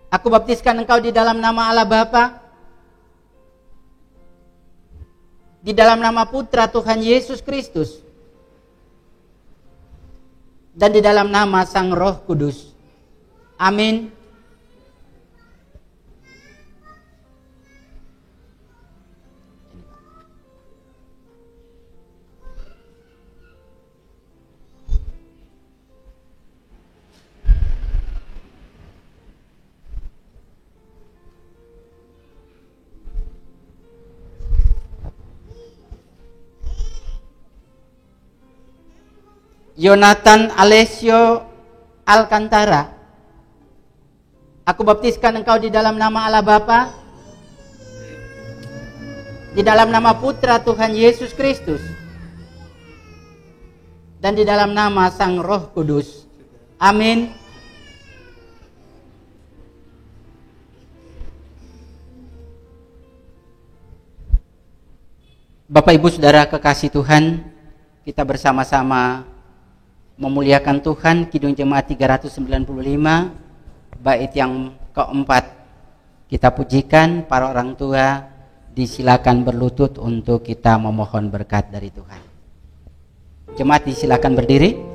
aku baptiskan engkau di dalam nama Allah Bapa, di dalam nama Putra Tuhan Yesus Kristus, dan di dalam nama Sang Roh Kudus. Amin. Yonatan Alessio Alcantara, aku baptiskan engkau di dalam nama Allah Bapa, di dalam nama Putra Tuhan Yesus Kristus, dan di dalam nama Sang Roh Kudus. Amin. Bapak Ibu Saudara kekasih Tuhan, kita bersama-sama memuliakan Tuhan. Kidung Jemaat 395 bait yang keempat kita pujikan. Para orang tua disilakan berlutut untuk kita memohon berkat dari Tuhan. Jemaat disilakan berdiri.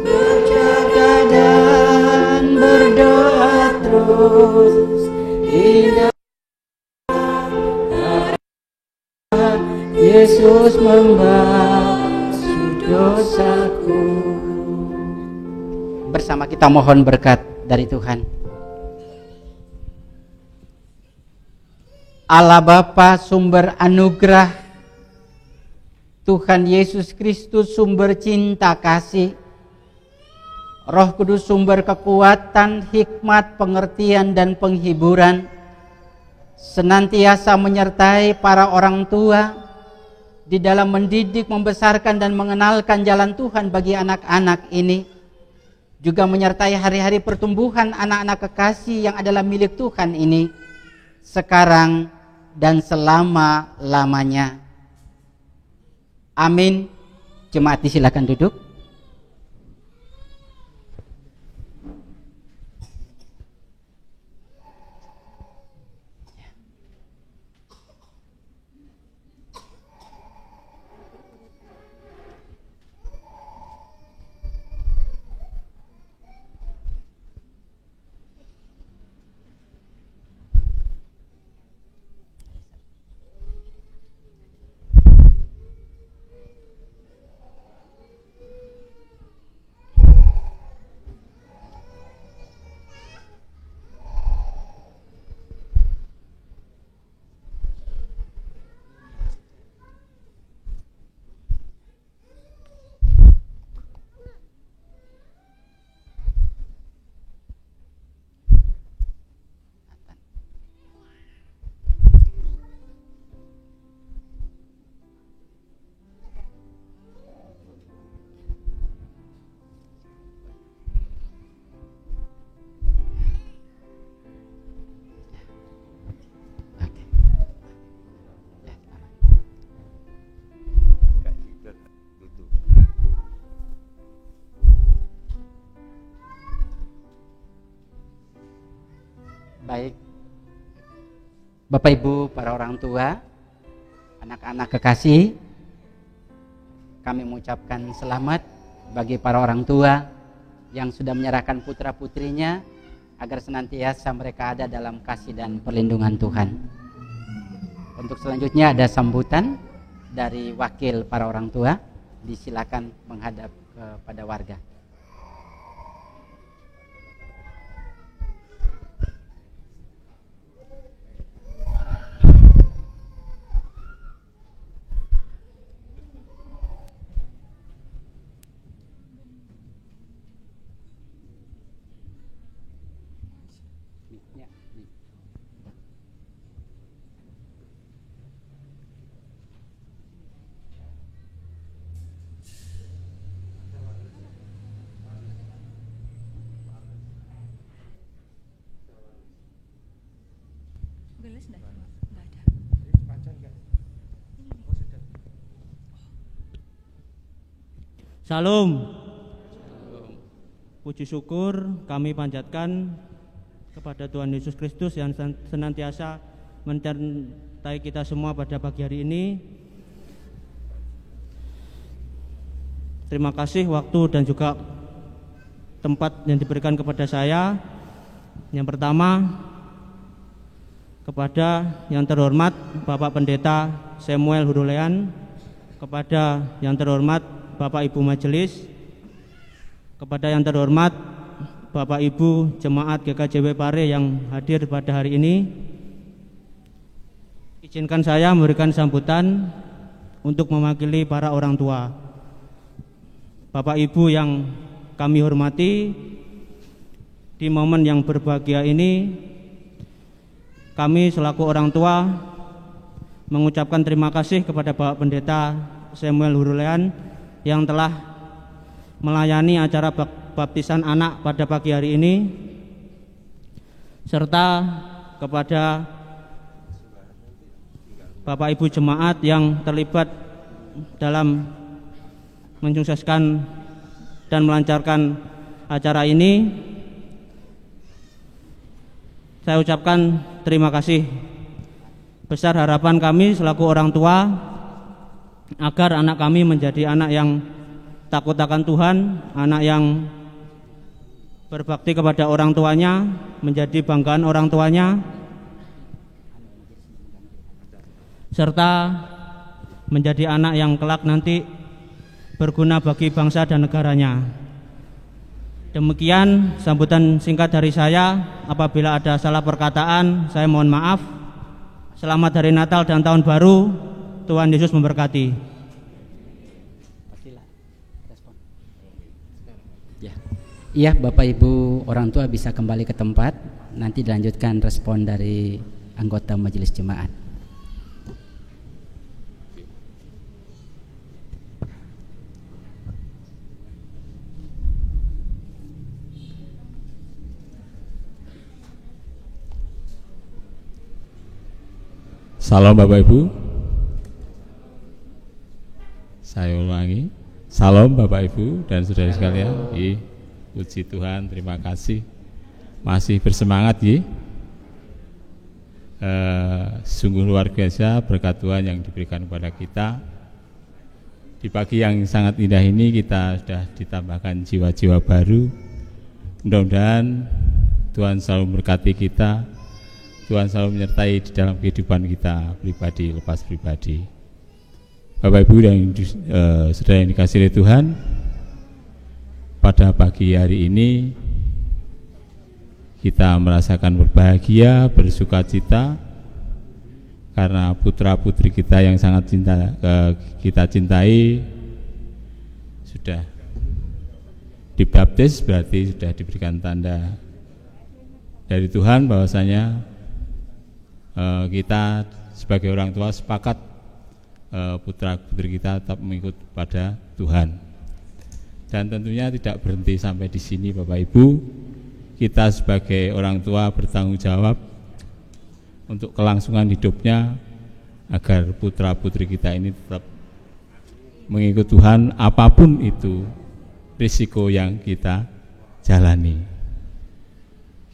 Berjaga dan berdoa terus, ingat Yesus membasuh dosaku.
Bersama kita mohon berkat dari Tuhan. Allah Bapa sumber anugerah, Tuhan Yesus Kristus sumber cinta kasih, Roh Kudus sumber kekuatan, hikmat, pengertian, dan penghiburan, senantiasa menyertai para orang tua di dalam mendidik, membesarkan, dan mengenalkan jalan Tuhan bagi anak-anak ini, juga menyertai hari-hari pertumbuhan anak-anak kekasih yang adalah milik Tuhan ini, sekarang dan selama-lamanya. Amin. Jemaat disilakan duduk. Baik, Bapak Ibu para orang tua, anak-anak kekasih, kami mengucapkan selamat bagi para orang tua yang sudah menyerahkan putra-putrinya agar senantiasa mereka ada dalam kasih dan perlindungan Tuhan. Untuk selanjutnya ada sambutan dari wakil para orang tua. Disilakan menghadap kepada warga.
Salam. Puji syukur kami panjatkan kepada Tuhan Yesus Kristus yang senantiasa menyertai kita semua pada pagi hari ini. Terima kasih waktu dan juga tempat yang diberikan kepada saya. Yang pertama, kepada yang terhormat Bapak Pendeta Samuel Hurulean, kepada yang terhormat Bapak Ibu Majelis, kepada yang terhormat Bapak Ibu Jemaat GKJW Pare yang hadir pada hari ini, izinkan saya memberikan sambutan untuk mewakili para orang tua. Bapak Ibu yang kami hormati, di momen yang berbahagia ini kami selaku orang tua mengucapkan terima kasih kepada Bapak Pendeta Samuel Hurulean yang telah melayani acara baptisan anak pada pagi hari ini, serta kepada Bapak Ibu Jemaat yang terlibat dalam mensukseskan dan melancarkan acara ini. Saya ucapkan terima kasih. Besar harapan kami selaku orang tua agar anak kami menjadi anak yang takut akan Tuhan, anak yang berbakti kepada orang tuanya, menjadi banggaan orang tuanya, serta menjadi anak yang kelak nanti berguna bagi bangsa dan negaranya. Demikian sambutan singkat dari saya. Apabila ada salah perkataan, saya mohon maaf. Selamat Hari Natal dan Tahun Baru. Tuhan Yesus memberkati.
Iya, Bapak Ibu orang tua bisa kembali ke tempat. Nanti dilanjutkan respon dari anggota majelis jemaat.
Salam Bapak Ibu. Saya ulangi. Salam Bapak Ibu dan saudara sekalian. Puji Tuhan, terima kasih. Masih bersemangat ya. Sungguh luar biasa berkat Tuhan yang diberikan kepada kita. Di pagi yang sangat indah ini kita sudah ditambahkan jiwa-jiwa baru. Mudah-mudahan Tuhan selalu memberkati kita. Tuhan selalu menyertai di dalam kehidupan kita pribadi lepas pribadi. Bapak Ibu dan saudara yang dikasihi oleh Tuhan, pada pagi hari ini kita merasakan berbahagia, bersukacita karena putra-putri kita yang sangat kita cintai sudah dibaptis, berarti sudah diberikan tanda dari Tuhan bahwasanya kita sebagai orang tua sepakat putra-putri kita tetap mengikut pada Tuhan. Dan tentunya tidak berhenti sampai di sini Bapak Ibu. Kita sebagai orang tua bertanggung jawab untuk kelangsungan hidupnya agar putra-putri kita ini tetap mengikut Tuhan apapun itu risiko yang kita jalani.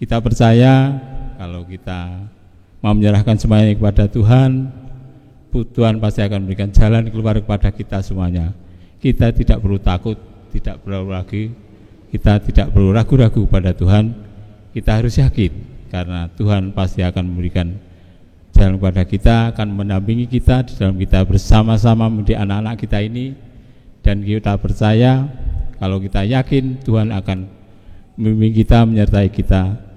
Kita percaya kalau kita mau menyerahkan semuanya kepada Tuhan, Tuhan pasti akan memberikan jalan keluar kepada kita semuanya. Kita tidak perlu takut, tidak perlu lagi, kita tidak perlu ragu-ragu pada Tuhan. Kita harus yakin karena Tuhan pasti akan memberikan jalan kepada kita, akan mendampingi kita di dalam kita bersama-sama mendidik anak-anak kita ini. Dan kita percaya kalau kita yakin Tuhan akan membimbing kita, menyertai kita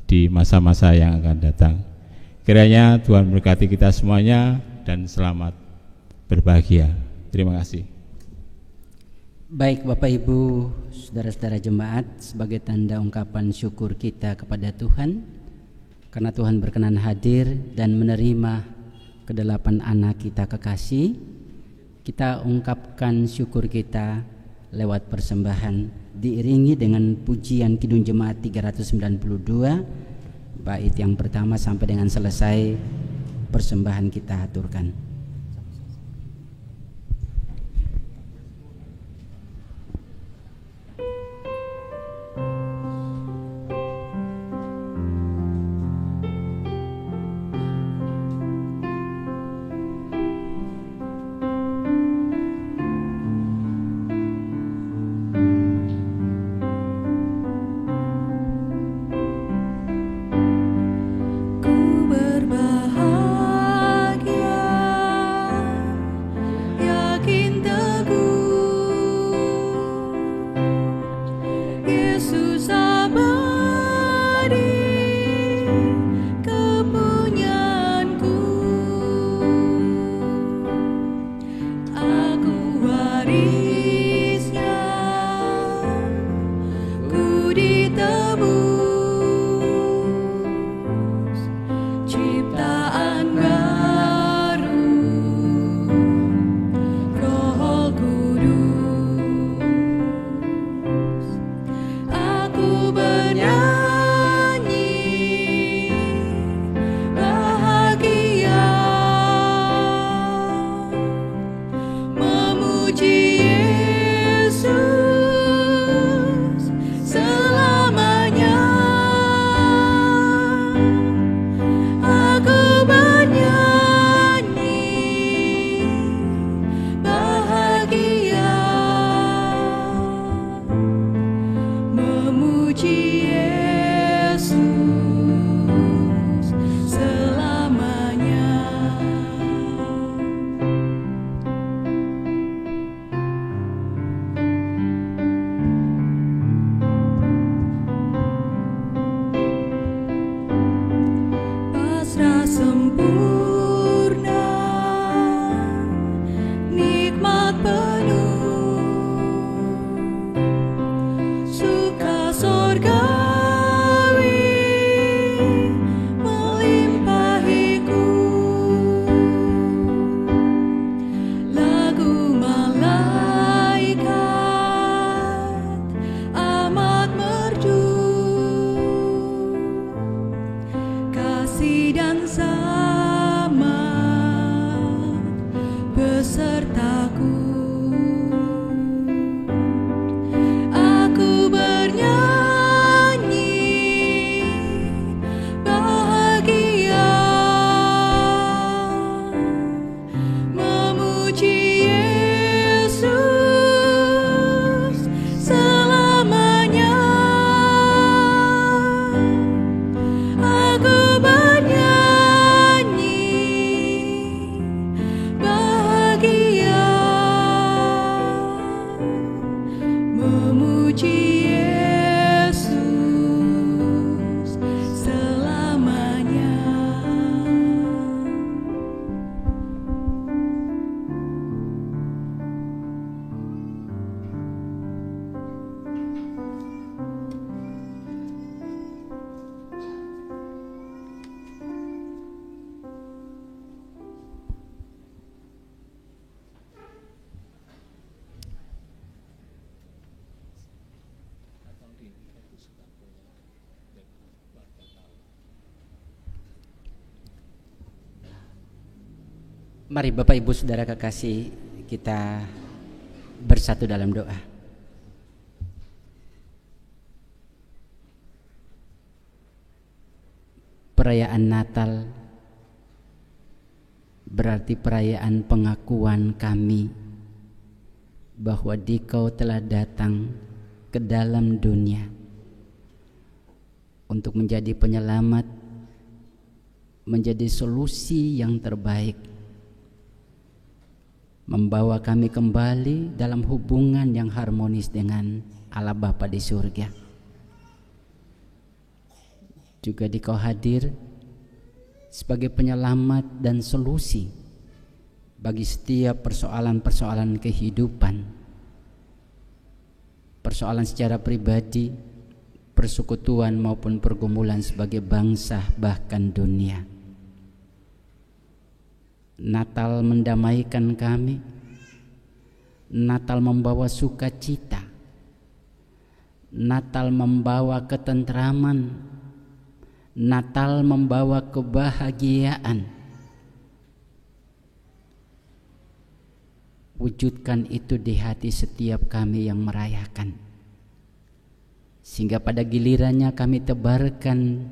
di masa-masa yang akan datang. Kiranya Tuhan memberkati kita semuanya dan selamat berbahagia. Terima kasih.
Baik Bapak Ibu, saudara-saudara jemaat, sebagai tanda ungkapan syukur kita kepada Tuhan karena Tuhan berkenan hadir dan menerima kedelapan anak kita kekasih, kita ungkapkan syukur kita lewat persembahan diiringi dengan pujian Kidung Jemaat 392 bait yang pertama sampai dengan selesai persembahan kita aturkan. Mari Bapak Ibu Saudara kekasih, kita bersatu dalam doa. perayaan Natal berarti perayaan pengakuan kami bahwa Dikau telah datang ke dalam dunia untuk menjadi penyelamat, menjadi solusi yang terbaik, membawa kami kembali dalam hubungan yang harmonis dengan Allah Bapa di surga. Juga Dikau hadir sebagai penyelamat dan solusi bagi setiap persoalan-persoalan kehidupan, persoalan secara pribadi, persekutuan maupun pergumulan sebagai bangsa bahkan dunia. Natal mendamaikan kami, Natal membawa sukacita, Natal membawa ketentraman, Natal membawa kebahagiaan. Wujudkan itu di hati setiap kami yang merayakan, sehingga pada gilirannya kami tebarkan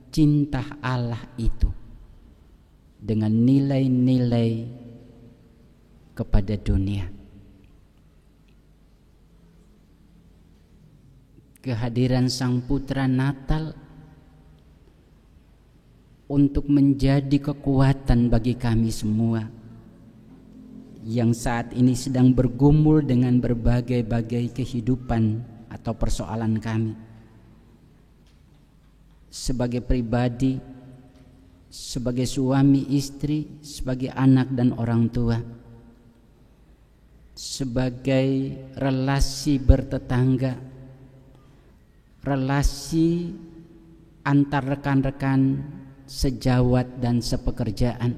cinta Allah itu dengan nilai-nilai kepada dunia. Kehadiran Sang Putra Natal untuk menjadi kekuatan bagi kami semua yang saat ini sedang bergumul dengan berbagai-bagai kehidupan atau persoalan kami sebagai pribadi, sebagai suami istri, sebagai anak dan orang tua, sebagai relasi bertetangga, relasi antar rekan-rekan sejawat dan sepekerjaan,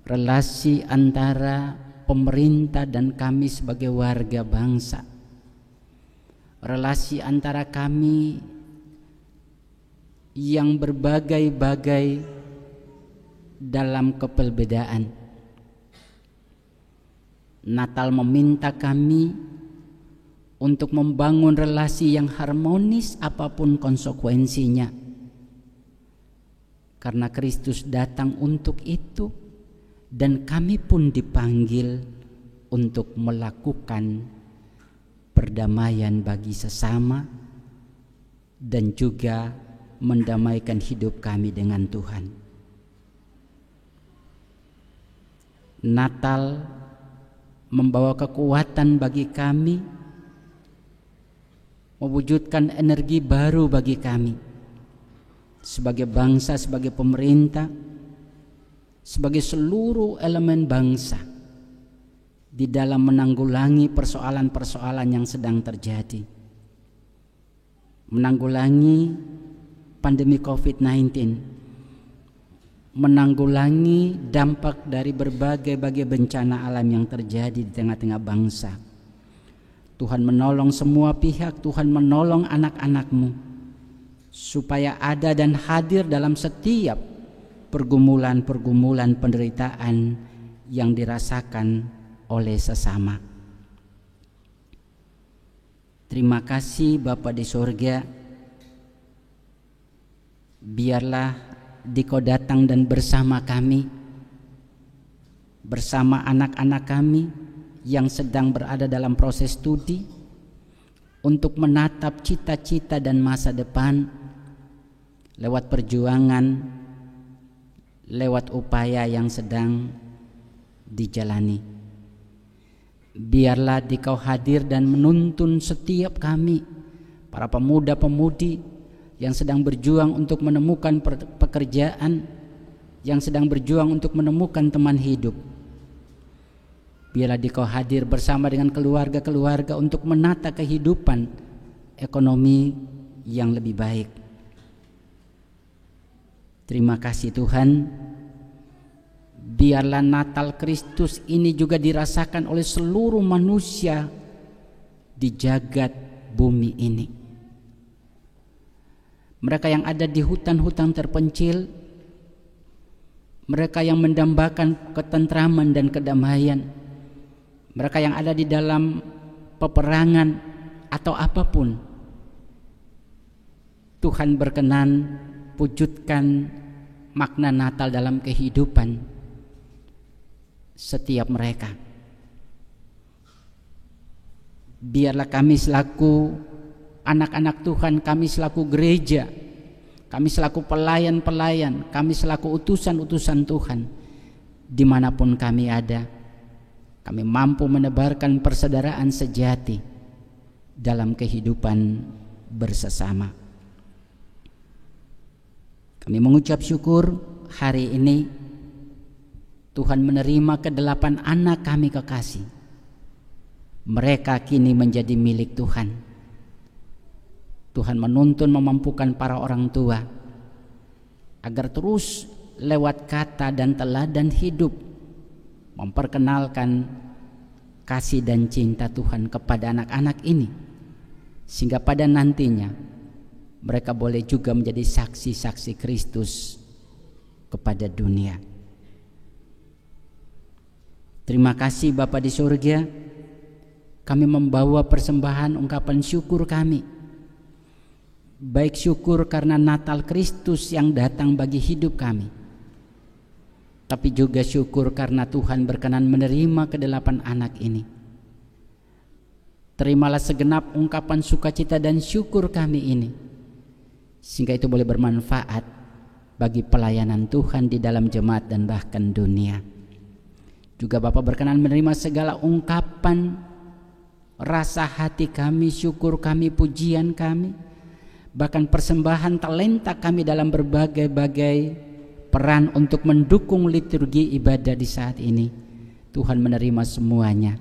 relasi antara pemerintah dan kami sebagai warga bangsa, relasi antara kami yang berbagai-bagai dalam keperbedaan. Natal meminta kami untuk membangun relasi yang harmonis apapun konsekuensinya, karena Kristus datang untuk itu, dan kami pun dipanggil untuk melakukan perdamaian bagi sesama dan juga mendamaikan hidup kami dengan Tuhan. Natal membawa kekuatan bagi kami, mewujudkan energi baru bagi kami sebagai bangsa, sebagai pemerintah, sebagai seluruh elemen bangsa di dalam menanggulangi persoalan-persoalan yang sedang terjadi, menanggulangi pandemi COVID-19, menanggulangi dampak dari berbagai bencana alam yang terjadi di tengah-tengah bangsa. Tuhan menolong semua pihak, Tuhan menolong anak-anak-Mu supaya ada dan hadir dalam setiap pergumulan-pergumulan penderitaan yang dirasakan oleh sesama. Terima kasih Bapa di surga. Biarlah Dikau datang dan bersama kami, bersama anak-anak kami yang sedang berada dalam proses studi untuk menatap cita-cita dan masa depan lewat perjuangan, lewat upaya yang sedang dijalani. Biarlah Dikau hadir dan menuntun setiap kami, para pemuda-pemudi yang sedang berjuang untuk menemukan pekerjaan, yang sedang berjuang untuk menemukan teman hidup. Biarlah Dikau hadir bersama dengan keluarga-keluarga untuk menata kehidupan ekonomi yang lebih baik. Terima kasih Tuhan. Biarlah Natal Kristus ini juga dirasakan oleh seluruh manusia di jagat bumi ini. Mereka yang ada di hutan-hutan terpencil, mereka yang mendambakan ketentraman dan kedamaian, mereka yang ada di dalam peperangan atau apapun, Tuhan berkenan wujudkan makna Natal dalam kehidupan setiap mereka. Biarlah kami selaku anak-anak Tuhan, kami selaku gereja, kami selaku pelayan-pelayan, kami selaku utusan-utusan Tuhan, dimanapun kami ada, kami mampu menebarkan persaudaraan sejati dalam kehidupan bersama. Kami mengucap syukur hari ini Tuhan menerima ke-8 anak kami kekasih. Mereka kini menjadi milik Tuhan. Tuhan menuntun memampukan para orang tua agar terus lewat kata dan teladan hidup memperkenalkan kasih dan cinta Tuhan kepada anak-anak ini, sehingga pada nantinya mereka boleh juga menjadi saksi-saksi Kristus kepada dunia. Terima kasih Bapa di surga, kami membawa persembahan ungkapan syukur kami, baik syukur karena Natal Kristus yang datang bagi hidup kami, tapi juga syukur karena Tuhan berkenan menerima ke-8 anak ini. Terimalah segenap ungkapan sukacita dan syukur kami ini, sehingga itu boleh bermanfaat bagi pelayanan Tuhan di dalam jemaat dan bahkan dunia. Juga Bapa berkenan menerima segala ungkapan rasa hati kami, syukur kami, pujian kami, bahkan persembahan talenta kami dalam berbagai-bagai peran untuk mendukung liturgi ibadah di saat ini. Tuhan menerima semuanya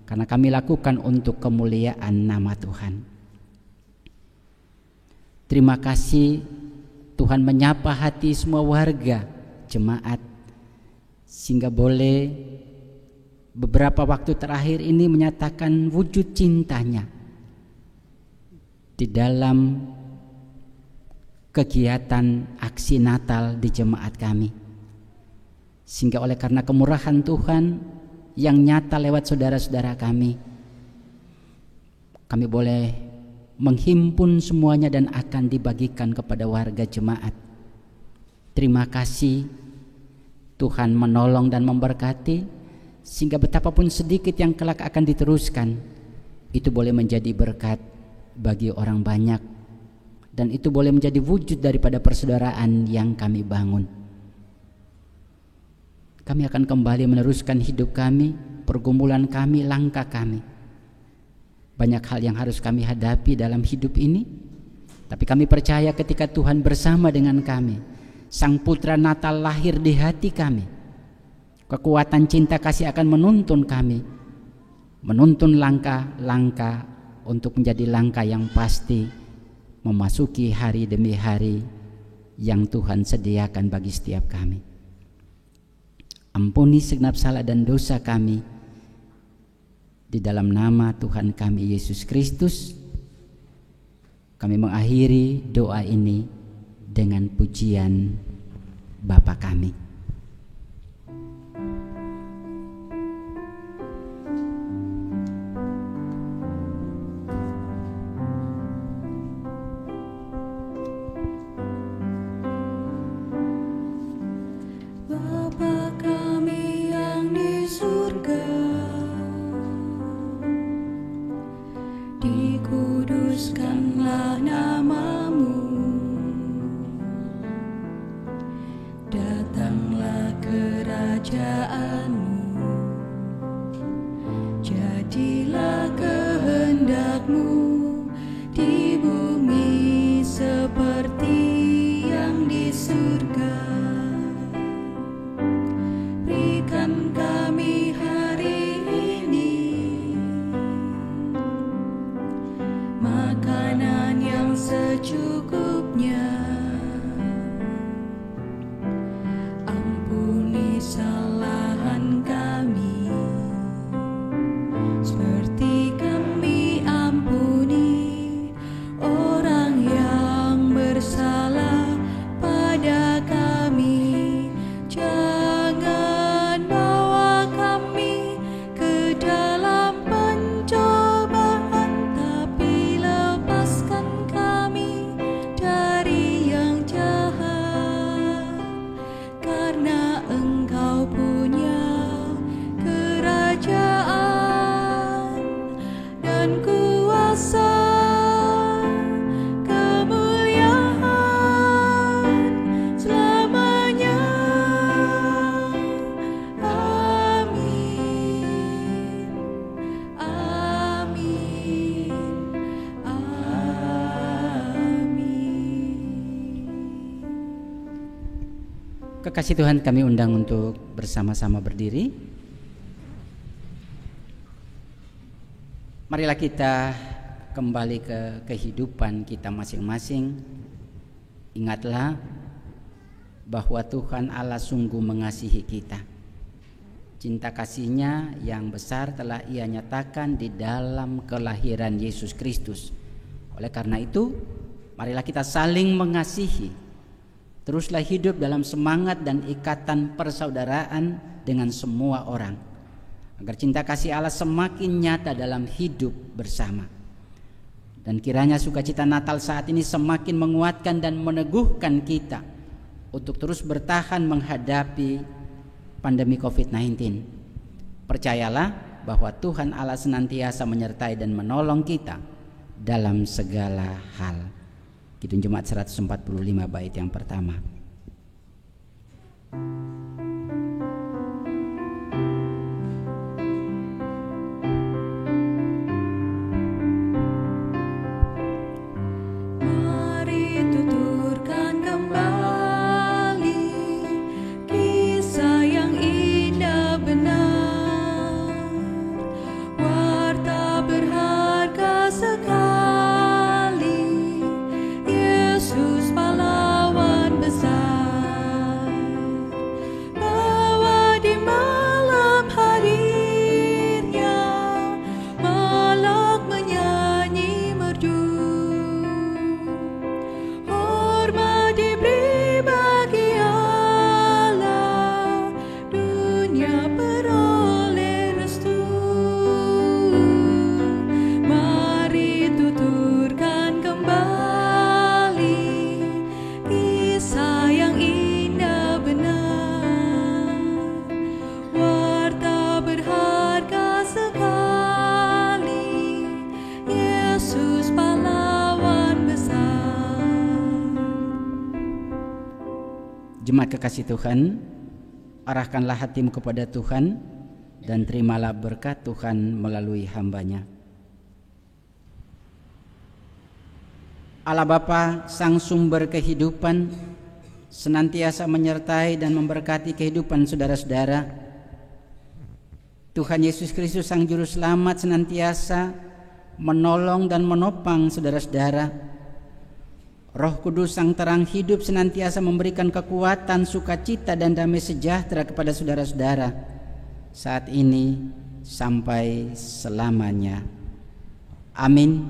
karena kami lakukan untuk kemuliaan nama Tuhan. Terima kasih Tuhan menyapa hati semua warga jemaat, sehingga boleh beberapa waktu terakhir ini menyatakan wujud cintanya di dalam kegiatan aksi Natal di jemaat kami, sehingga oleh karena kemurahan Tuhan yang nyata lewat saudara-saudara kami boleh menghimpun semuanya dan akan dibagikan kepada warga jemaat. Terima kasih Tuhan menolong dan memberkati, sehingga betapapun sedikit yang kelak akan diteruskan, itu boleh menjadi berkat bagi orang banyak, dan itu boleh menjadi wujud daripada persaudaraan yang kami bangun. Kami akan kembali meneruskan hidup kami, pergumulan kami, langkah kami. Banyak hal yang harus kami hadapi dalam hidup ini, tapi kami percaya ketika Tuhan bersama dengan kami, Sang Putra Natal lahir di hati kami, kekuatan cinta kasih akan menuntun kami, menuntun langkah-langkah untuk menjadi langkah yang pasti memasuki hari demi hari yang Tuhan sediakan bagi setiap kami. Ampuni segenap salah dan dosa kami, di dalam nama Tuhan kami Yesus Kristus. Kami mengakhiri doa ini dengan pujian Bapa kami.
Bapa kami yang di surga, dikuduskanlah nama-Mu, datanglah
Kekasih Tuhan, kami undang untuk bersama-sama berdiri. Marilah kita kembali ke kehidupan kita masing-masing. Ingatlah bahwa Tuhan Allah sungguh mengasihi kita. Cinta kasih-Nya yang besar telah Ia nyatakan di dalam kelahiran Yesus Kristus. Oleh karena itu, marilah kita saling mengasihi. Teruslah hidup dalam semangat dan ikatan persaudaraan dengan semua orang, agar cinta kasih Allah semakin nyata dalam hidup bersama. Dan kiranya sukacita Natal saat ini semakin menguatkan dan meneguhkan kita untuk terus bertahan menghadapi pandemi COVID-19. Percayalah bahwa Tuhan Allah senantiasa menyertai dan menolong kita dalam segala hal. Kidung Jemaat 145 bait yang pertama.
Mari tuturkan kembali kisah yang indah benar, warta berharga sekali. Yesus pahlawan besar, bahwa di malam hadirnya malak menyanyi merdu. Hormat diberi bagi Allah, dunia peroleh restu. Mari tuturkan kembali kisah yang indah benar, warta berharga sekali. Yesus pahlawan besar.
Jemaat kekasih Tuhan, arahkanlah hatimu kepada Tuhan dan terimalah berkat Tuhan melalui hamba-Nya. Allah Bapa, Sang Sumber kehidupan, senantiasa menyertai dan memberkati kehidupan saudara-saudara. Tuhan Yesus Kristus Sang Juru Selamat senantiasa menolong dan menopang saudara-saudara. Roh Kudus Sang Terang Hidup senantiasa memberikan kekuatan, sukacita dan damai sejahtera kepada saudara-saudara saat ini sampai selamanya. Amin.